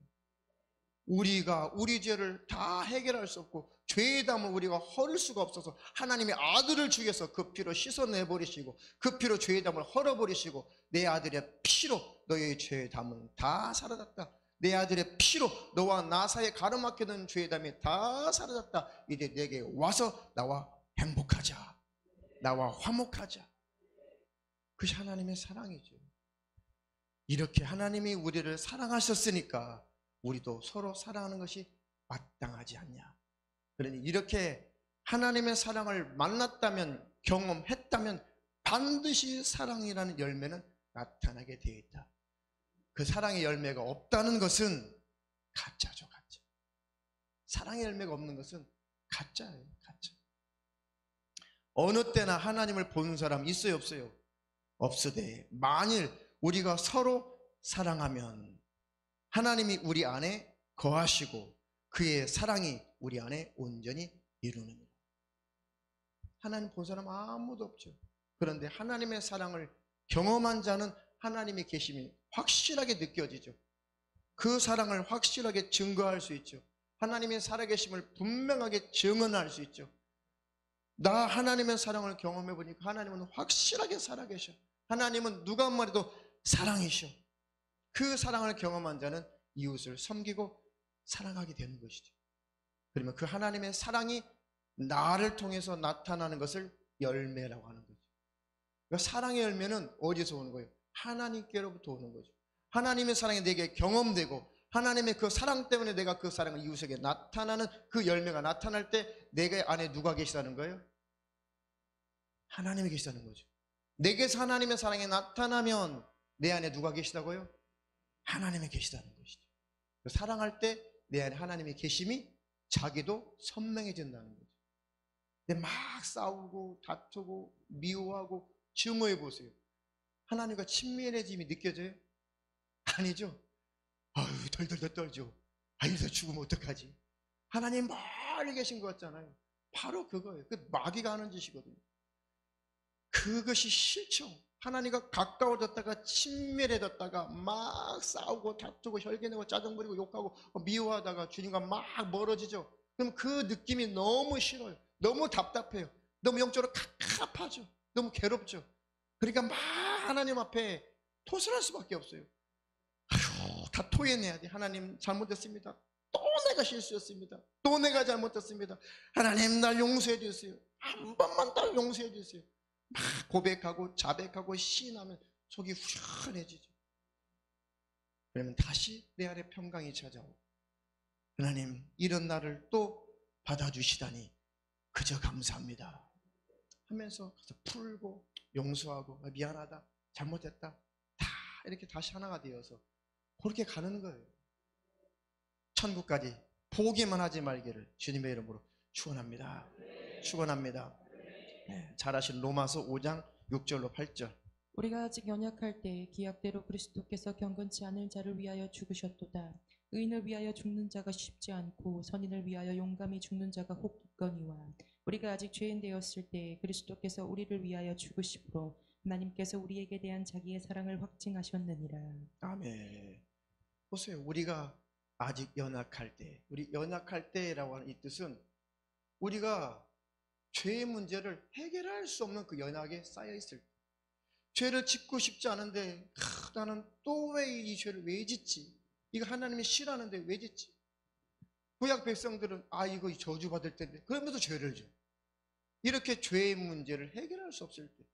우리가 우리 죄를 다 해결할 수 없고 죄의 담을 우리가 헐을 수가 없어서 하나님의 아들을 주셔서 그 피로 씻어내버리시고 그 피로 죄의 담을 헐어버리시고 내 아들의 피로 너의 죄의 담은 다 사라졌다. 내 아들의 피로 너와 나 사이에 가로막히는 죄의 담이 다 사라졌다. 이제 내게 와서 나와 행복하자. 나와 화목하자. 그것이 하나님의 사랑이죠. 이렇게 하나님이 우리를 사랑하셨으니까 우리도 서로 사랑하는 것이 마땅하지 않냐. 그러니 이렇게 하나님의 사랑을 만났다면, 경험했다면 반드시 사랑이라는 열매는 나타나게 되어 있다. 그 사랑의 열매가 없다는 것은 가짜죠, 가짜. 사랑의 열매가 없는 것은 가짜예요, 가짜. 어느 때나 하나님을 보는 사람 있어요, 없어요? 없으되 만일 우리가 서로 사랑하면 하나님이 우리 안에 거하시고 그의 사랑이 우리 안에 온전히 이루느니라. 하나님 본 사람 아무도 없죠. 그런데 하나님의 사랑을 경험한 자는 하나님의 계심이 확실하게 느껴지죠. 그 사랑을 확실하게 증거할 수 있죠. 하나님의 살아계심을 분명하게 증언할 수 있죠. 나 하나님의 사랑을 경험해 보니까 하나님은 확실하게 살아계셔. 하나님은 누가 한 말해도 사랑이셔. 그 사랑을 경험한 자는 이웃을 섬기고 사랑하게 되는 것이죠. 그러면 그 하나님의 사랑이 나를 통해서 나타나는 것을 열매라고 하는 거죠. 그러니까 사랑의 열매는 어디서 오는 거예요? 하나님께로부터 오는 거죠. 하나님의 사랑이 내게 경험되고 하나님의 그 사랑 때문에 내가 그 사랑을 이웃에게 나타나는 그 열매가 나타날 때 내게 안에 누가 계시다는 거예요? 하나님이 계시다는 거죠. 내게서 하나님의 사랑이 나타나면 내 안에 누가 계시다고요? 하나님이 계시다는 것이죠. 사랑할 때 내 안에 하나님의 계심이 자기도 선명해진다는 거죠. 근데 막 싸우고 다투고 미워하고 증오해 보세요. 하나님과 친밀해짐이 느껴져요? 아니죠. 아유 덜덜덜 떨죠. 아유 저 죽으면 어떡하지? 하나님 멀리 계신 것 같잖아요. 바로 그거예요. 그 마귀가 하는 짓이거든요. 그것이 싫죠. 하나님과 가까워졌다가 친밀해졌다가 막 싸우고 다투고 혈기내고 짜증부리고 욕하고 미워하다가 주님과 막 멀어지죠. 그럼 그 느낌이 너무 싫어요. 너무 답답해요. 너무 영적으로 갑갑하죠. 너무 괴롭죠. 그러니까 막 하나님 앞에 토설할 수밖에 없어요. 아휴 다 토해내야 돼. 하나님 잘못했습니다. 또 내가 실수했습니다. 또 내가 잘못했습니다. 하나님 날 용서해 주세요. 한 번만 날 용서해 주세요. 막 고백하고 자백하고 시인하면 속이 후련해지죠. 그러면 다시 내 안에 평강이 찾아오고 하나님 이런 나를 또 받아주시다니 그저 감사합니다 하면서 풀고 용서하고 미안하다 잘못했다 다 이렇게 다시 하나가 되어서 그렇게 가는 거예요. 천국까지 포기만 하지 말기를 주님의 이름으로 축원합니다. 축원합니다. 잘하신 로마서 5장 6절로 8절. 우리가 아직 연약할 때 기약대로 그리스도께서 경건치 않은 자를 위하여 죽으셨도다. 의인을 위하여 죽는 자가 쉽지 않고 선인을 위하여 용감히 죽는 자가 혹 있거니와 우리가 아직 죄인 되었을 때 그리스도께서 우리를 위하여 죽으심으로 하나님께서 우리에게 대한 자기의 사랑을 확증하셨느니라. 아멘. 보세요. 우리가 아직 연약할 때, 우리 연약할 때라고 하는 이 뜻은 우리가 죄의 문제를 해결할 수 없는 그 연약에 쌓여있을 때 죄를 짓고 싶지 않은데 나는 또 왜 이 죄를 왜 짓지? 이거 하나님이 싫어하는데 왜 짓지? 구약 백성들은 이거 저주받을 텐데 그러면서 죄를 져. 이렇게 죄의 문제를 해결할 수 없을 때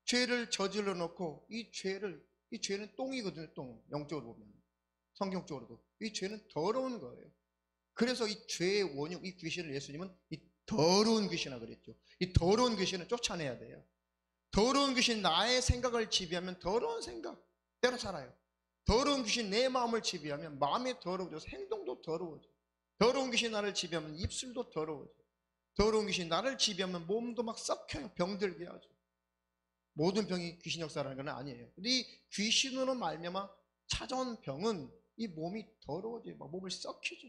죄를 저질러 놓고 이 죄는 똥이거든요. 똥. 영적으로 보면 성경적으로도 이 죄는 더러운 거예요. 그래서 이 죄의 원흉 이 귀신을 예수님은 이 더러운 귀신이라 그랬죠. 이 더러운 귀신을 쫓아내야 돼요. 더러운 귀신 나의 생각을 지배하면 더러운 생각 때로 살아요. 더러운 귀신 내 마음을 지배하면 마음이 더러워져서 행동도 더러워져. 더러운 귀신 나를 지배하면 입술도 더러워져. 더러운 귀신 나를 지배하면 몸도 막 썩혀요. 병들게 하죠. 모든 병이 귀신 역사라는 건 아니에요. 근데 이 귀신으로 말미암아 찾아온 병은 이 몸이 더러워져요. 막 몸을 썩히죠.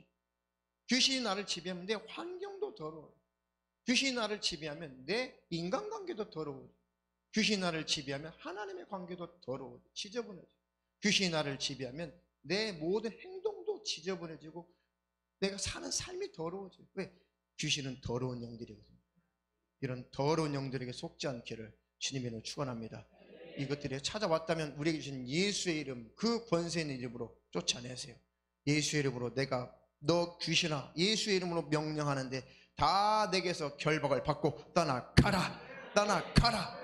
귀신이 나를 지배하면 내 환경도 더러워요. 귀신이 나를 지배하면 내 인간관계도 더러워져. 귀신이 나를 지배하면 하나님의 관계도 더러워져. 지저분해져. 귀신이 나를 지배하면 내 모든 행동도 지저분해지고 내가 사는 삶이 더러워져요. 왜? 귀신은 더러운 영들이거든요. 이런 더러운 영들에게 속지 않기를 주님의 이름으로 축원합니다. 이것들이 찾아왔다면 우리에게 주신 예수의 이름 그 권세 있는 이름으로 쫓아내세요. 예수의 이름으로 내가 너 귀신아 예수의 이름으로 명령하는데 다 내게서 결박을 받고 떠나가라 떠나가라.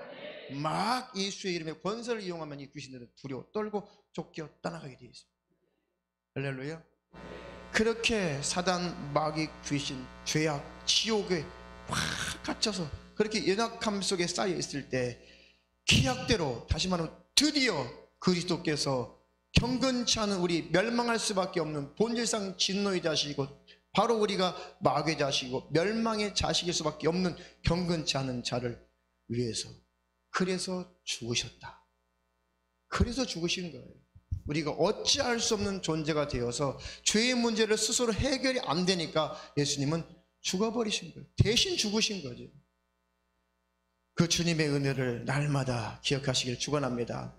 막 예수의 이름의 권세를 이용하면 이 귀신들은 두려워 떨고 쫓겨 떠나가게 되어 있습니다. 할렐루야. 그렇게 사단 마귀 귀신 죄악 지옥에 확 갇혀서 그렇게 연약함 속에 쌓여 있을 때 기약대로 다시 말하면 드디어 그리스도께서 경건치 않은 우리 멸망할 수밖에 없는 본질상 진노의 자식이고 바로 우리가 마귀의 자식이고 멸망의 자식일 수밖에 없는 경건치 않은 자를 위해서 그래서 죽으셨다. 그래서 죽으시는 거예요. 우리가 어찌할 수 없는 존재가 되어서 죄의 문제를 스스로 해결이 안 되니까 예수님은 죽어버리신 거예요. 대신 죽으신 거죠. 그 주님의 은혜를 날마다 기억하시길 축원합니다.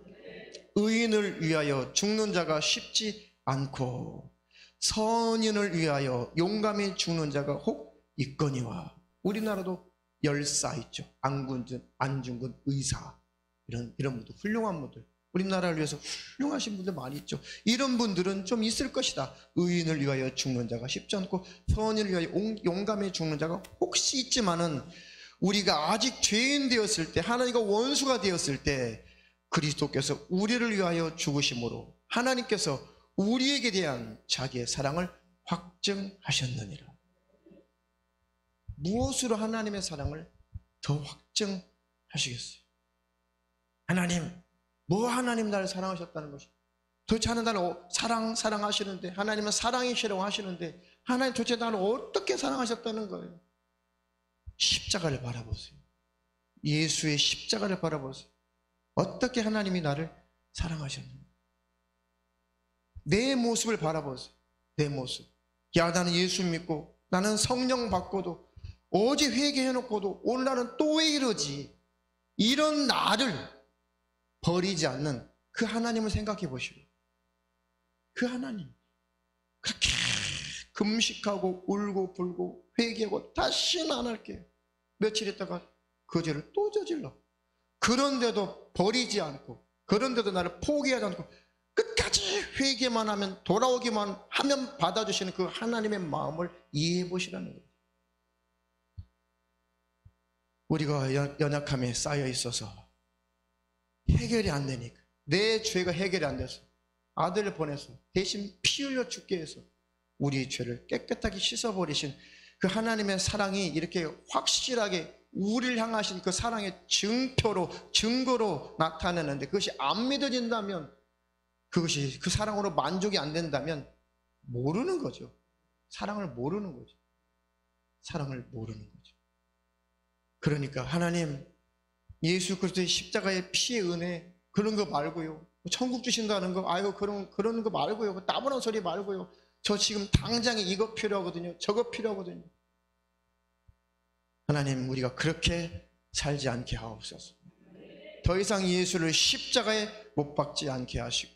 의인을 위하여 죽는 자가 쉽지 않고 선인을 위하여 용감히 죽는 자가 혹 있거니와. 우리나라도 열사 있죠. 안군근, 안중근, 의사 이런 분들 훌륭한 분들 우리나라를 위해서 훌륭하신 분들 많이 있죠. 이런 분들은 좀 있을 것이다. 의인을 위하여 죽는 자가 쉽지 않고 선인을 위하여 용감히 죽는 자가 혹시 있지만은, 우리가 아직 죄인 되었을 때, 하나님과 원수가 되었을 때 그리스도께서 우리를 위하여 죽으심으로 하나님께서 우리에게 대한 자기의 사랑을 확증하셨느니라. 무엇으로 하나님의 사랑을 더 확증하시겠어요? 하나님, 하나님 나를 사랑하셨다는 것이, 도대체 하나님 나를 사랑하시는데, 하나님은 사랑이시라고 하시는데, 하나님 도대체 나를 어떻게 사랑하셨다는 거예요? 십자가를 바라보세요. 예수의 십자가를 바라보세요. 어떻게 하나님이 나를 사랑하셨는가? 내 모습을 바라보세요. 내 모습. 야, 나는 예수 믿고 나는 성령 받고도 어제 회개해놓고도 오늘 나는 또 왜 이러지? 이런 나를 버리지 않는 그 하나님을 생각해 보시고, 그 하나님 그렇게 금식하고 울고 불고 회개하고 다시는 안 할게요. 며칠 있다가 그 죄를 또 저질러. 그런데도 버리지 않고, 그런데도 나를 포기하지 않고 끝까지 회개만 하면, 돌아오기만 하면 받아주시는 그 하나님의 마음을 이해해 보시라는 거예요. 우리가 연약함에 쌓여 있어서 해결이 안 되니까, 내 죄가 해결이 안 돼서 아들을 보내서 대신 피 흘려 죽게 해서 우리의 죄를 깨끗하게 씻어버리신 그 하나님의 사랑이 이렇게 확실하게 우리를 향하신 그 사랑의 증거로 나타내는데, 그것이 안 믿어진다면, 그것이 그 사랑으로 만족이 안 된다면 모르는 거죠. 사랑을 모르는 거죠. 사랑을 모르는 거죠. 그러니까 하나님, 예수 그리스도의 십자가의 피의 은혜, 그런 거 말고요, 천국 주신다는 거, 아유 그런 거 말고요, 따분한 소리 말고요, 저 지금 당장에 이거 필요하거든요, 저거 필요하거든요. 하나님, 우리가 그렇게 살지 않게 하옵소서. 더 이상 예수를 십자가에 못 박지 않게 하시고,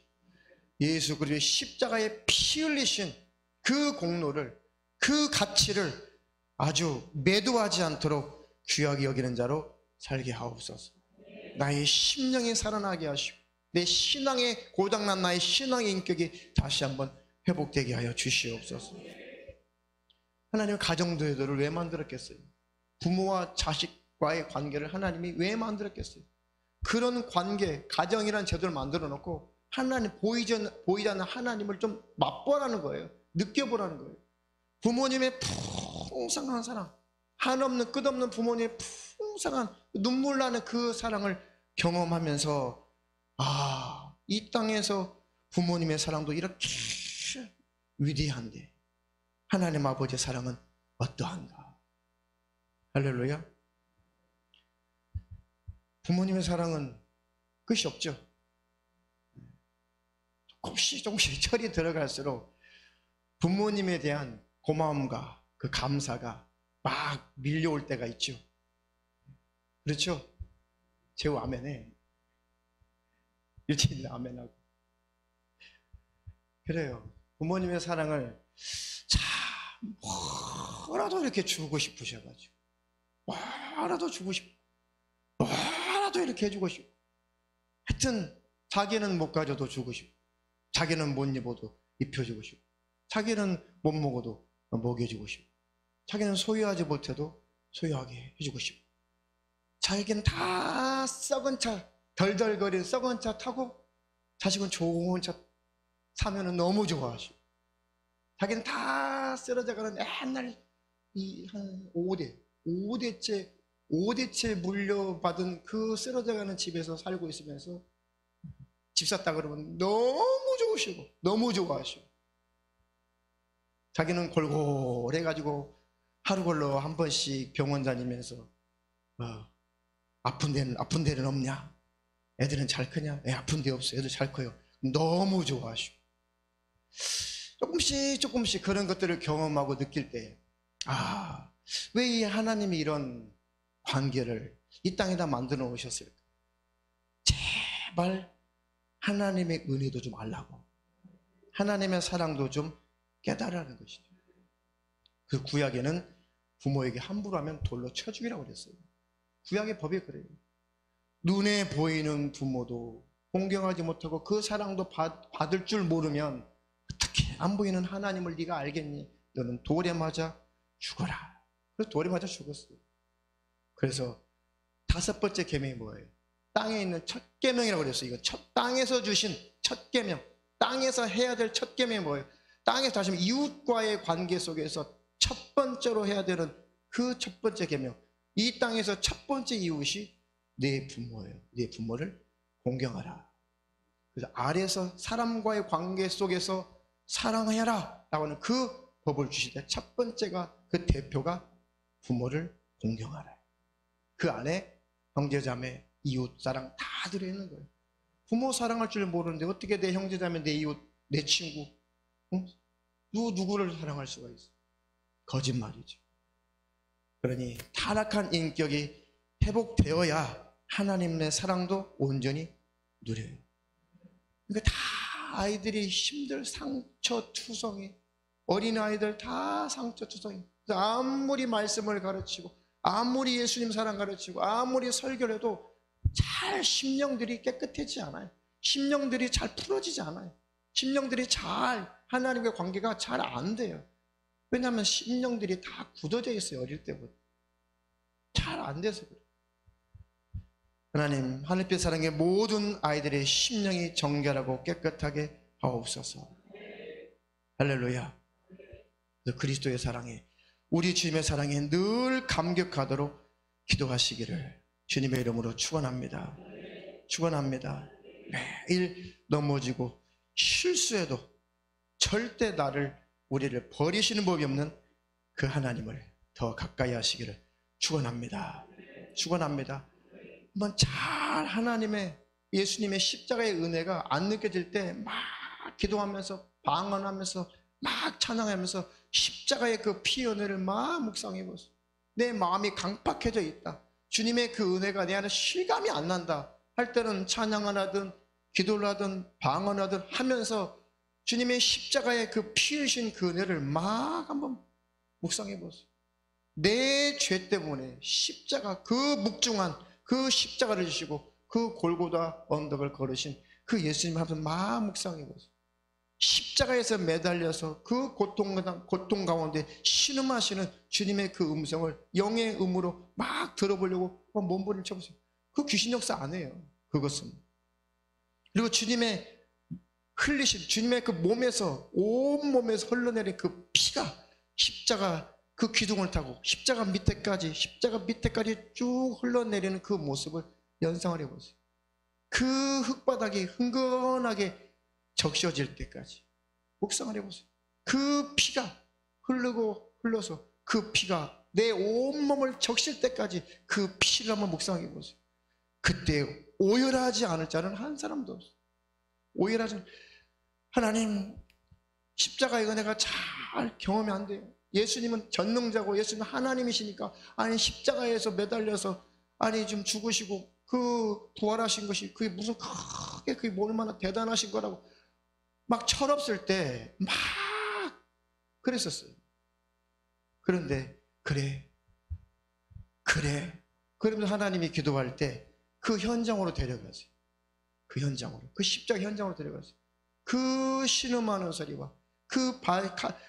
예수 그리스도의 십자가에 피 흘리신 그 공로를, 그 가치를 아주 매도하지 않도록 귀하게 여기는 자로 살게 하옵소서. 나의 심령이 살아나게 하시고, 내 신앙의 고장난 나의 신앙의 인격이 다시 한번 회복되게 하여 주시옵소서. 하나님은 가정도들을 왜 만들었겠어요? 부모와 자식과의 관계를 하나님이 왜 만들었겠어요? 그런 관계, 가정이라는 제도를 만들어 놓고 하나님, 보이지 않는 하나님을 좀 맛보라는 거예요. 느껴보라는 거예요. 부모님의 풍성한 사랑, 한없는 끝없는 부모님의 풍성한 눈물 나는 그 사랑을 경험하면서, 아, 이 땅에서 부모님의 사랑도 이렇게 위대한데 하나님 아버지의 사랑은 어떠한가? 할렐루야. 부모님의 사랑은 끝이 없죠. 조금씩 철이 들어갈수록 부모님에 대한 고마움과 그 감사가 막 밀려올 때가 있죠. 그렇죠? 제우 아멘해. 유치인 아멘하고. 그래요. 부모님의 사랑을 참 뭐라도 이렇게 주고 싶으셔가지고, 뭐라도 주고 싶고, 뭐라도 이렇게 해주고 싶고, 하여튼 자기는 못 가져도 주고 싶고, 자기는 못 입어도 입혀주고 싶고, 자기는 못 먹어도 먹여주고 싶고, 자기는 소유하지 못해도 소유하게 해주고 싶고, 자기는 다 썩은 차, 덜덜거리는 썩은 차 타고 자식은 좋은 차 사면은 너무 좋아하시고, 자기는 다 쓰러져가는 옛날 한 5대째 물려받은 그 쓰러져가는 집에서 살고 있으면서 집 샀다 그러면 너무 좋으시고 너무 좋아하시고, 자기는 골골해가지고 하루 걸러 한 번씩 병원 다니면서 아픈 데는 없냐? 애들은 잘 크냐? 아픈 데 없어. 애들 잘 커요. 너무 좋아하시고, 조금씩 그런 것들을 경험하고 느낄 때, 왜 이 하나님이 이런 관계를 이 땅에다 만들어 놓으셨을까? 제발 하나님의 은혜도 좀 알라고, 하나님의 사랑도 좀 깨달으라는 것이죠. 그 구약에는 부모에게 함부로 하면 돌로 쳐 죽이라고 그랬어요. 구약의 법이 그래요. 눈에 보이는 부모도 공경하지 못하고 그 사랑도 받을 줄 모르면 어떻게 안 보이는 하나님을 네가 알겠니? 너는 돌에 맞아 죽어라. 그래서 돌에 맞아 죽었어요. 그래서 5번째 계명이 뭐예요? 땅에 있는 첫 계명이라고 그랬어요. 이거 땅에서 주신 첫 계명, 땅에서 해야 될 첫 계명이 뭐예요? 땅에서 다시 이웃과의 관계 속에서 첫 번째로 해야 되는 그 첫 번째 계명, 이 땅에서 첫 번째 이웃이 내 부모예요. 내 부모를 공경하라. 그래서 아래서 사람과의 관계 속에서 사랑해라 라고 하는 그 법을 주시되 첫 번째가, 그 대표가 부모를 공경하라. 그 안에 형제자매, 이웃 사랑 다 들어있는 거예요. 부모 사랑할 줄 모르는데 어떻게 내 형제자매, 내 이웃, 내 친구, 누구를 사랑할 수가 있어? 거짓말이죠. 그러니 타락한 인격이 회복되어야 하나님의 사랑도 온전히 누려요. 그러니까 다 아이들이 힘들 상처투성이, 어린아이들 다 상처투성이. 아무리 말씀을 가르치고 아무리 예수님 사랑 가르치고 아무리 설교를 해도 잘 심령들이 깨끗해지지 않아요. 심령들이 잘 풀어지지 않아요. 심령들이 잘, 하나님과의 관계가 잘 안 돼요. 왜냐하면 심령들이 다 굳어져 있어요. 어릴 때부터 잘 안 돼서 그래요. 하나님, 하늘빛 사랑의 모든 아이들의 심령이 정결하고 깨끗하게 하옵소서. 할렐루야. 그리스도의 사랑에, 우리 주님의 사랑에 늘 감격하도록 기도하시기를 주님의 이름으로 축원합니다. 축원합니다. 매일 넘어지고 실수해도 절대 우리를 버리시는 법이 없는 그 하나님을 더 가까이 하시기를 축원합니다. 축원합니다. 한번 잘 하나님의, 예수님의 십자가의 은혜가 안 느껴질 때 막 기도하면서 방언하면서 막 찬양하면서 십자가의 그 피 은혜를 막 묵상해 보세요. 내 마음이 강팍해져 있다, 주님의 그 은혜가 내 안에 실감이 안 난다 할 때는 찬양을 하든 기도를 하든 방언하든 하면서 주님의 십자가의 그 피 흘리신 그 은혜를 막 한번 묵상해 보세요. 내 죄 때문에 십자가, 그 묵중한 그 십자가를 지시고 그 골고다 언덕을 걸으신 그 예수님 한번 막 묵상해 보세요. 십자가에서 매달려서 그 고통 가운데 신음하시는 주님의 그 음성을 영의 음으로 막 들어보려고 몸부림을 쳐보세요. 그 귀신 역사 안 해요. 그것은. 그리고 주님의 흘리신, 주님의 그 몸에서, 온몸에서 흘러내린 그 피가 십자가 그 기둥을 타고 십자가 밑에까지 쭉 흘러내리는 그 모습을 연상을 해보세요. 그 흙바닥이 흥건하게 적셔질 때까지 묵상을 해보세요. 그 피가 흘러서 그 피가 내 온몸을 적실 때까지 그 피를 한번 묵상해 보세요. 그때 오열하지 않을 자는 한 사람도 없어요. 오열하지 않을. 하나님, 십자가의 은혜가 잘 경험이 안 돼요. 예수님은 전능자고 예수님은 하나님이시니까, 아니 십자가에서 매달려서 아니 좀 죽으시고 그 부활하신 것이 그게 무슨 크게 그게 얼마나 대단하신 거라고 막 철없을 때 막 그랬었어요. 그런데 그래 그러면서 하나님이 기도할 때 그 현장으로 데려가세요. 그 현장으로, 그 십자가 현장으로 데려가세요. 그 신음하는 소리와 그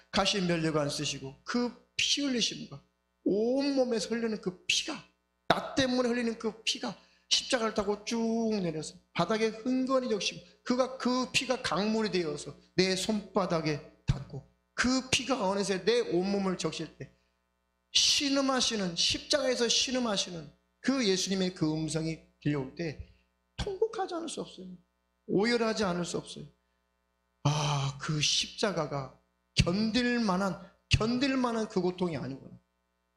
가시 면류관 쓰시고 그 피 흘리심과 온몸에서 흘리는 그 피가, 나 때문에 흘리는 그 피가 십자가를 타고 쭉 내려서 바닥에 흥건히 적시고 그 피가 강물이 되어서 내 손바닥에 닿고 그 피가 어느새 내 온몸을 적실 때 신음하시는, 십자가에서 신음하시는 그 예수님의 그 음성이 들려올 때 통곡하지 않을 수 없어요. 오열하지 않을 수 없어요. 아, 그 십자가가 견딜 만한 그 고통이 아니구나.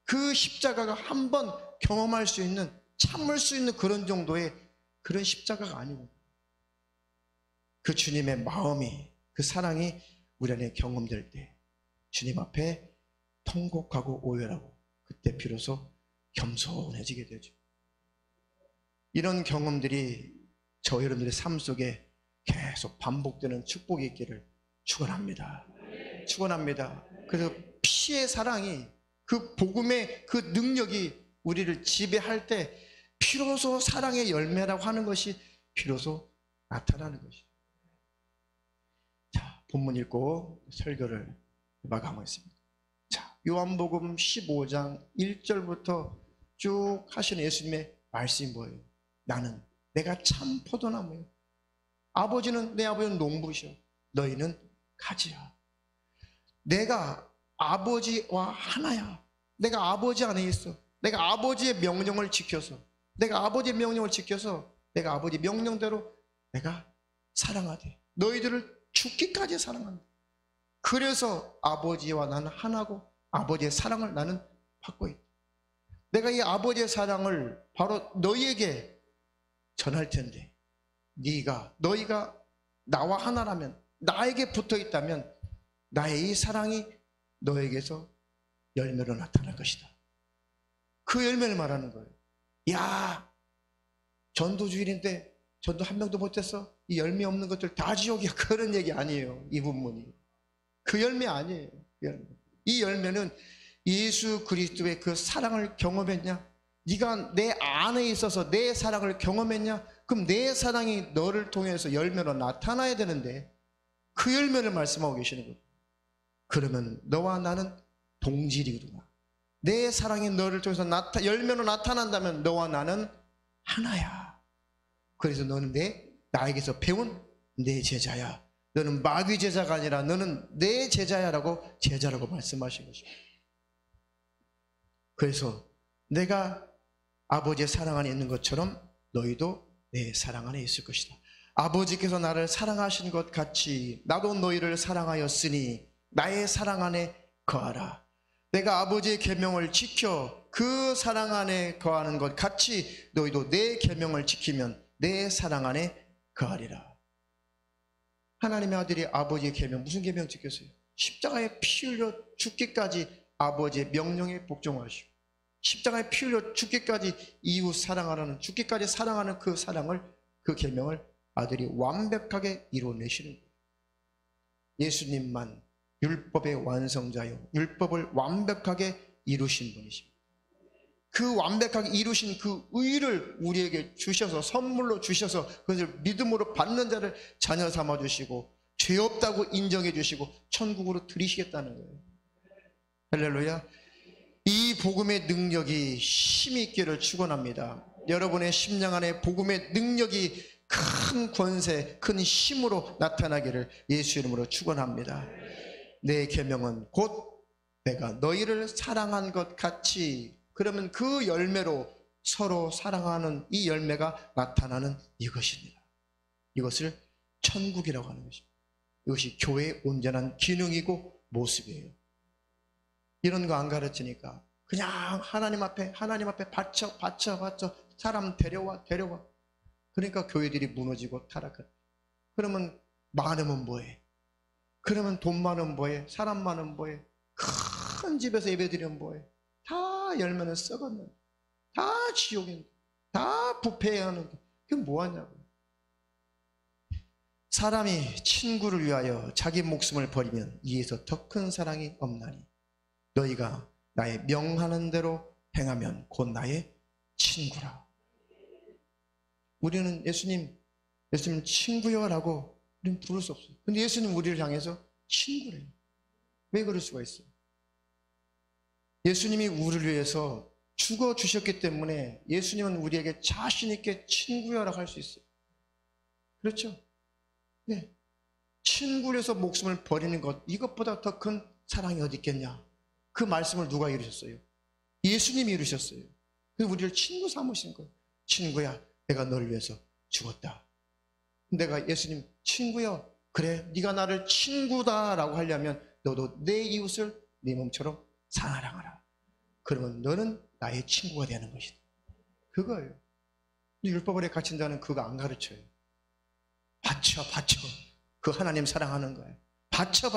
그 십자가가 한번 경험할 수 있는, 참을 수 있는 그런 정도의 그런 십자가가 아니구나. 그 주님의 마음이, 그 사랑이 우리 안에 경험될 때 주님 앞에 통곡하고 오열하고 그때 비로소 겸손해지게 되죠. 이런 경험들이 저 여러분들의 삶 속에 계속 반복되는 축복이 있기를 축원합니다. 축원합니다. 그래서 피의 사랑이, 그 복음의 그 능력이 우리를 지배할 때 비로소 사랑의 열매라고 하는 것이 비로소 나타나는 것이죠. 자, 본문 읽고 설교를 마감하겠습니다. 자, 요한복음 15장 1절부터 쭉 하시는 예수님의 말씀이 뭐예요? 나는 내가 참 포도나무예요. 내 아버지는 농부시오. 너희는 가지야. 내가 아버지와 하나야. 내가 아버지 안에 있어. 내가 아버지의 명령을 지켜서 내가 아버지 명령대로 내가 사랑하되 너희들을 죽기까지 사랑한다. 그래서 아버지와 나는 하나고 아버지의 사랑을 나는 받고 있다. 내가 이 아버지의 사랑을 바로 너희에게 전할 텐데 너희가 나와 하나라면, 나에게 붙어 있다면 나의 이 사랑이 너에게서 열매로 나타날 것이다. 그 열매를 말하는 거예요. 야, 전도주일인데 전도 한 명도 못했어? 이 열매 없는 것들 다 지옥이야. 그런 얘기 아니에요. 이 본문이. 그 열매 아니에요. 이 열매는 예수 그리스도의 그 사랑을 경험했냐? 네가 내 안에 있어서 내 사랑을 경험했냐? 그럼 내 사랑이 너를 통해서 열매로 나타나야 되는데 그 열매를 말씀하고 계시는 거예요. 그러면 너와 나는 동질이구나. 내 사랑이 너를 통해서 열매로 나타난다면 너와 나는 하나야. 그래서 너는 나에게서 배운 내 제자야. 너는 마귀 제자가 아니라 너는 내 제자야라고 말씀하신 것입니다. 그래서 내가 아버지의 사랑 안에 있는 것처럼 너희도 내 사랑 안에 있을 것이다. 아버지께서 나를 사랑하신 것 같이 나도 너희를 사랑하였으니 나의 사랑 안에 거하라. 내가 아버지의 계명을 지켜 그 사랑 안에 거하는 것 같이 너희도 내 계명을 지키면 내 사랑 안에 거하리라. 하나님의 아들이 아버지의 계명, 무슨 계명 지켰어요? 십자가에 피 흘려 죽기까지 아버지의 명령에 복종하시고 십자가에 피 흘려 죽기까지 이웃 사랑하라는, 죽기까지 사랑하는 그 사랑을, 그 계명을 아들이 완벽하게 이루어내시는 거예요. 예수님만 율법의 완성자요, 율법을 완벽하게 이루신 분이십니다. 그 완벽하게 이루신 그 의를 우리에게 주셔서, 선물로 주셔서 그것을 믿음으로 받는 자를 자녀 삼아 주시고 죄 없다고 인정해 주시고 천국으로 들이시겠다는 거예요. 할렐루야. 이 복음의 능력이 힘이 있기를 축원합니다. 여러분의 심령 안에 복음의 능력이 큰 권세, 큰 힘으로 나타나기를 예수 이름으로 축원합니다. 내 계명은 곧 내가 너희를 사랑한 것 같이, 그러면 그 열매로 서로 사랑하는 이 열매가 나타나는 이것입니다. 이것을 천국이라고 하는 것입니다. 이것이 교회의 온전한 기능이고 모습이에요. 이런 거 안 가르치니까 그냥 하나님 앞에 바쳐 사람 데려와. 그러니까 교회들이 무너지고 타락해. 그러면 많으면 뭐해? 그러면 돈 많으면 뭐해? 사람 많으면 뭐해? 큰 집에서 예배드리면 뭐해? 다 열매는 썩었는데, 다 지옥인데, 다 부패해야 하는데 그게 뭐하냐고요. 사람이 친구를 위하여 자기 목숨을 버리면 이에서 더 큰 사랑이 없나니 너희가 나의 명하는 대로 행하면 곧 나의 친구라. 우리는 예수님 친구여라고 우리는 부를 수 없어요. 근데 예수님 우리를 향해서 친구래요. 왜 그럴 수가 있어요? 예수님이 우리를 위해서 죽어주셨기 때문에 예수님은 우리에게 자신 있게 친구여라고 할 수 있어요. 그렇죠? 네. 친구를 위해서 목숨을 버리는 것, 이것보다 더 큰 사랑이 어디 있겠냐? 그 말씀을 누가 이루셨어요? 예수님이 이루셨어요. 그래서 우리를 친구 삼으신 거예요. 친구야, 내가 너를 위해서 죽었다. 내가 예수님 친구여, 그래 네가 나를 친구다라고 하려면 너도 내 이웃을 네 몸처럼 사랑하라. 그러면 너는 나의 친구가 되는 것이다. 그거예요. 율법 아래 갇힌 자는 그거 안 가르쳐요. 바쳐 그 하나님 사랑하는 거예요. 바쳐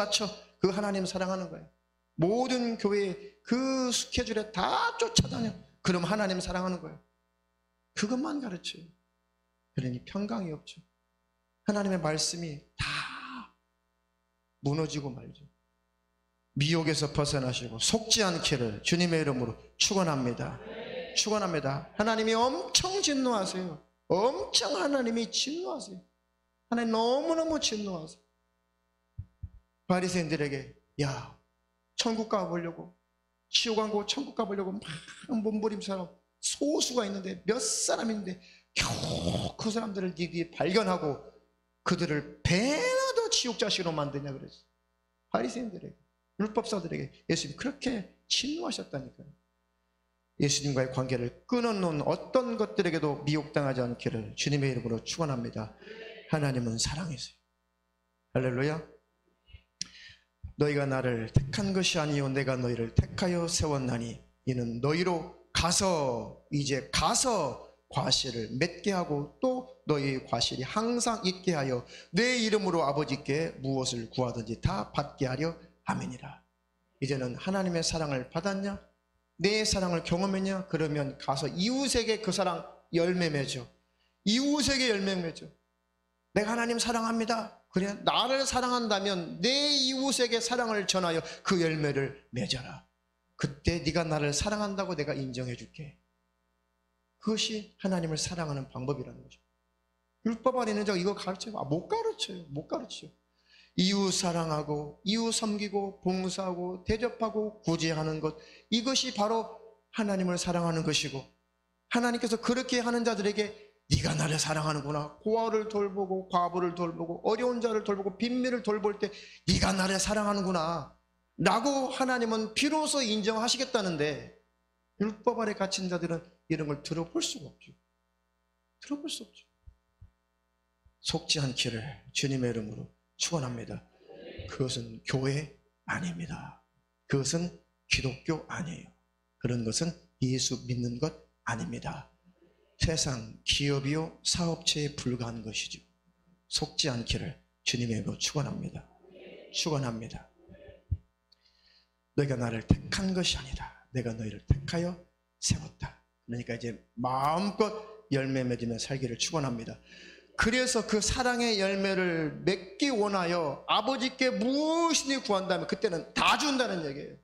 그 하나님 사랑하는 거예요. 모든 교회의 그 스케줄에 다 쫓아다녀. 그럼 하나님 사랑하는 거예요. 그것만 가르쳐요. 그러니 평강이 없죠. 하나님의 말씀이 다 무너지고 말죠. 미혹에서 벗어나시고 속지 않기를 주님의 이름으로 축원합니다. 축원합니다. 하나님이 엄청 진노하세요. 엄청 하나님이 진노하세요. 하나님 너무너무 진노하세요. 바리새인들에게 야, 천국 가보려고, 지옥 안 가고 천국 가보려고 막 몸부림처럼 소수가 있는데 몇 사람인데 겨우 그 사람들을 네가 발견하고 그들을 배나 더 지옥 자식으로 만드냐 그랬어요. 바리새인들에게, 율법사들에게 예수님 그렇게 진노하셨다니까요. 예수님과의 관계를 끊어놓은 어떤 것들에게도 미혹당하지 않기를 주님의 이름으로 축원합니다. 하나님은 사랑이세요. 할렐루야. 너희가 나를 택한 것이 아니요 내가 너희를 택하여 세웠나니 이는 너희로 가서 이제 가서 과실을 맺게 하고 또 너희 과실이 항상 있게 하여 내 이름으로 아버지께 무엇을 구하든지 다 받게 하려 함이니라. 이제는 하나님의 사랑을 받았냐? 내 사랑을 경험했냐? 그러면 가서 이웃에게 그 사랑 열매 맺어. 이웃에게 열매 맺어. 내가 하나님 사랑합니다. 그래 나를 사랑한다면 내 이웃에게 사랑을 전하여 그 열매를 맺어라. 그때 네가 나를 사랑한다고 내가 인정해 줄게. 그것이 하나님을 사랑하는 방법이라는 거죠. 율법 안에 있는 자 이거 가르쳐요? 못 가르쳐요. 못 가르쳐요. 이웃 사랑하고 이웃 섬기고 봉사하고 대접하고 구제하는 것, 이것이 바로 하나님을 사랑하는 것이고, 하나님께서 그렇게 하는 자들에게 네가 나를 사랑하는구나, 고아를 돌보고 과부를 돌보고 어려운 자를 돌보고 빈민을 돌볼 때 네가 나를 사랑하는구나 라고 하나님은 비로소 인정하시겠다는데, 율법 아래 갇힌 자들은 이런 걸 들어볼 수가 없죠. 들어볼 수 없죠. 속지 않기를 주님의 이름으로 축원합니다. 그것은 교회 아닙니다. 그것은 기독교 아니에요. 그런 것은 예수 믿는 것 아닙니다. 세상 기업이요 사업체에 불과한 것이죠. 속지 않기를 주님의 이름으로 축원합니다. 축원합니다. 너희가 나를 택한 것이 아니다. 내가 너희를 택하여 세웠다. 그러니까 이제 마음껏 열매 맺으며 살기를 축원합니다. 그래서 그 사랑의 열매를 맺기 원하여 아버지께 무엇이니 구한다면 그때는 다 준다는 얘기예요.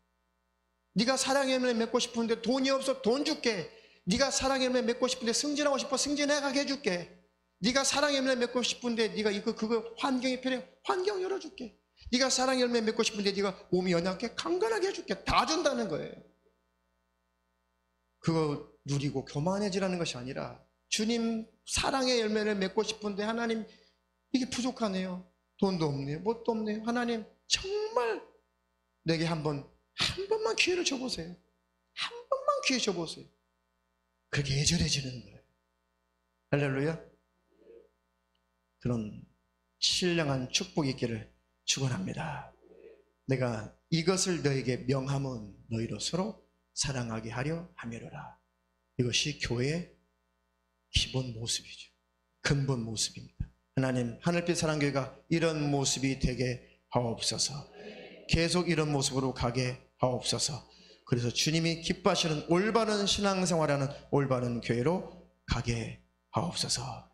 네가 사랑의 열매 맺고 싶은데 돈이 없어, 돈 줄게. 네가 사랑의 열매 맺고 싶은데 승진하고 싶어, 승진해가게 해줄게. 네가 사랑의 열매 맺고 싶은데 네가 그거 환경이 필요해, 환경 열어줄게. 네가 사랑의 열매 맺고 싶은데 네가 몸이 연약해, 강건하게 해줄게. 다 준다는 거예요. 그거 누리고 교만해지라는 것이 아니라, 주님 사랑의 열매를 맺고 싶은데 하나님 이게 부족하네요. 돈도 없네요. 뭣도 없네요. 하나님 정말 내게 한 번만 기회를 줘보세요. 한 번만 기회 줘보세요. 그렇게 애절해지는 거예요. 할렐루야. 그런 신령한 축복이 있기를 축원합니다. 내가 이것을 너에게 명함은 너희로 서로 사랑하게 하려 함이로라. 이것이 교회의 기본 모습이죠. 근본 모습입니다. 하나님, 하늘빛 사랑교회가 이런 모습이 되게 하옵소서. 계속 이런 모습으로 가게 하옵소서. 그래서 주님이 기뻐하시는 올바른 신앙생활하는 올바른 교회로 가게 하옵소서.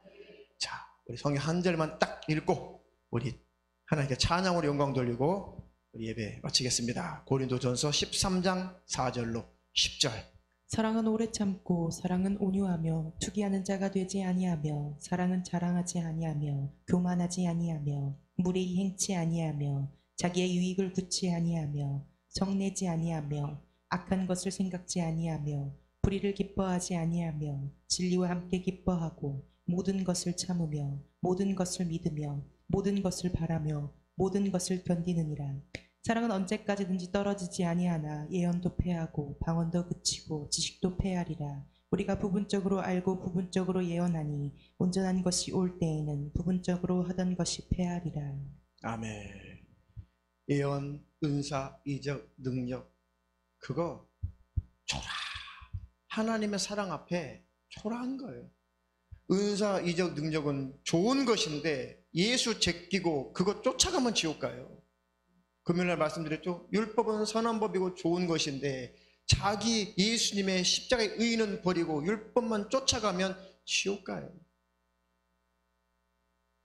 자, 우리 성경 한 절만 딱 읽고 우리 하나님께 찬양으로 영광 돌리고 우리 예배 마치겠습니다. 고린도전서 13장 4절로 10절. 사랑은 오래 참고 사랑은 온유하며 투기하는 자가 되지 아니하며 사랑은 자랑하지 아니하며 교만하지 아니하며 무례히 행치 아니하며 자기의 유익을 굳지 아니하며 성내지 아니하며 악한 것을 생각지 아니하며 불의를 기뻐하지 아니하며 진리와 함께 기뻐하고 모든 것을 참으며 모든 것을 믿으며 모든 것을 바라며 모든 것을 견디느니라. 사랑은 언제까지든지 떨어지지 아니하나 예언도 패하고 방언도 그치고 지식도 패하리라. 우리가 부분적으로 알고 부분적으로 예언하니 온전한 것이 올 때에는 부분적으로 하던 것이 패하리라. 아멘. 예언, 은사, 이적, 능력, 그거 초라, 하나님의 사랑 앞에 초라한 거예요. 은사, 이적, 능력은 좋은 것인데 예수 제끼고 그거 쫓아가면 지옥 가요. 금요일날 말씀드렸죠. 율법은 선한 법이고 좋은 것인데 자기 예수님의 십자가의 의의는 버리고 율법만 쫓아가면 지옥 가요.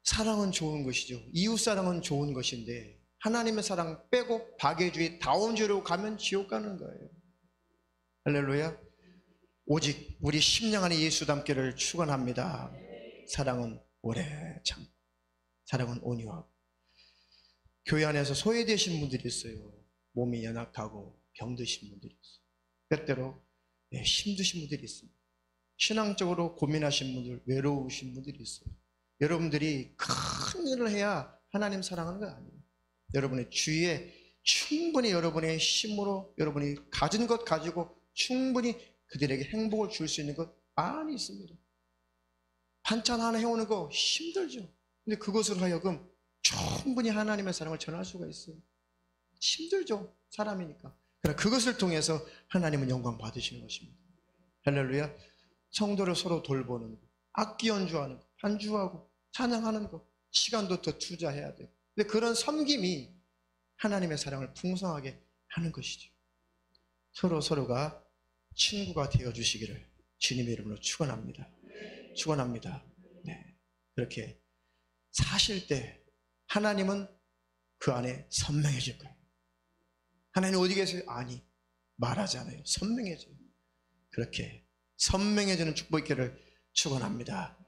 사랑은 좋은 것이죠. 이웃사랑은 좋은 것인데 하나님의 사랑 빼고 박애주의, 다운주의로 가면 지옥 가는 거예요. 할렐루야. 오직 우리 심령 안에 예수 닮기를 축원합니다. 사랑은 오래 참고 사랑은 온유하고. 교회 안에서 소외되신 분들이 있어요. 몸이 연약하고 병드신 분들이 있어요. 때때로 힘드신 분들이 있습니다. 신앙적으로 고민하신 분들, 외로우신 분들이 있어요. 여러분들이 큰 일을 해야 하나님 사랑하는 거 아니에요. 여러분의 주위에 충분히 여러분의 힘으로 여러분이 가진 것 가지고 충분히 그들에게 행복을 줄 수 있는 것 많이 있습니다. 반찬 하나 해오는 거 힘들죠. 근데 그것으로 하여금 충분히 하나님의 사랑을 전할 수가 있어요. 힘들죠. 사람이니까. 그러나 그것을 통해서 하나님은 영광 받으시는 것입니다. 할렐루야. 성도를 서로 돌보는 것, 악기 연주하는 것, 반주하고 찬양하는 것, 시간도 더 투자해야 돼요. 근데 그런 섬김이 하나님의 사랑을 풍성하게 하는 것이죠. 서로가 친구가 되어주시기를 주님의 이름으로 축원합니다. 축원합니다. 네. 그렇게 사실 때 하나님은 그 안에 선명해질 거예요. 하나님 어디 계세요? 아니, 말하잖아요. 선명해져요. 그렇게 선명해지는 축복 있기를 축원합니다.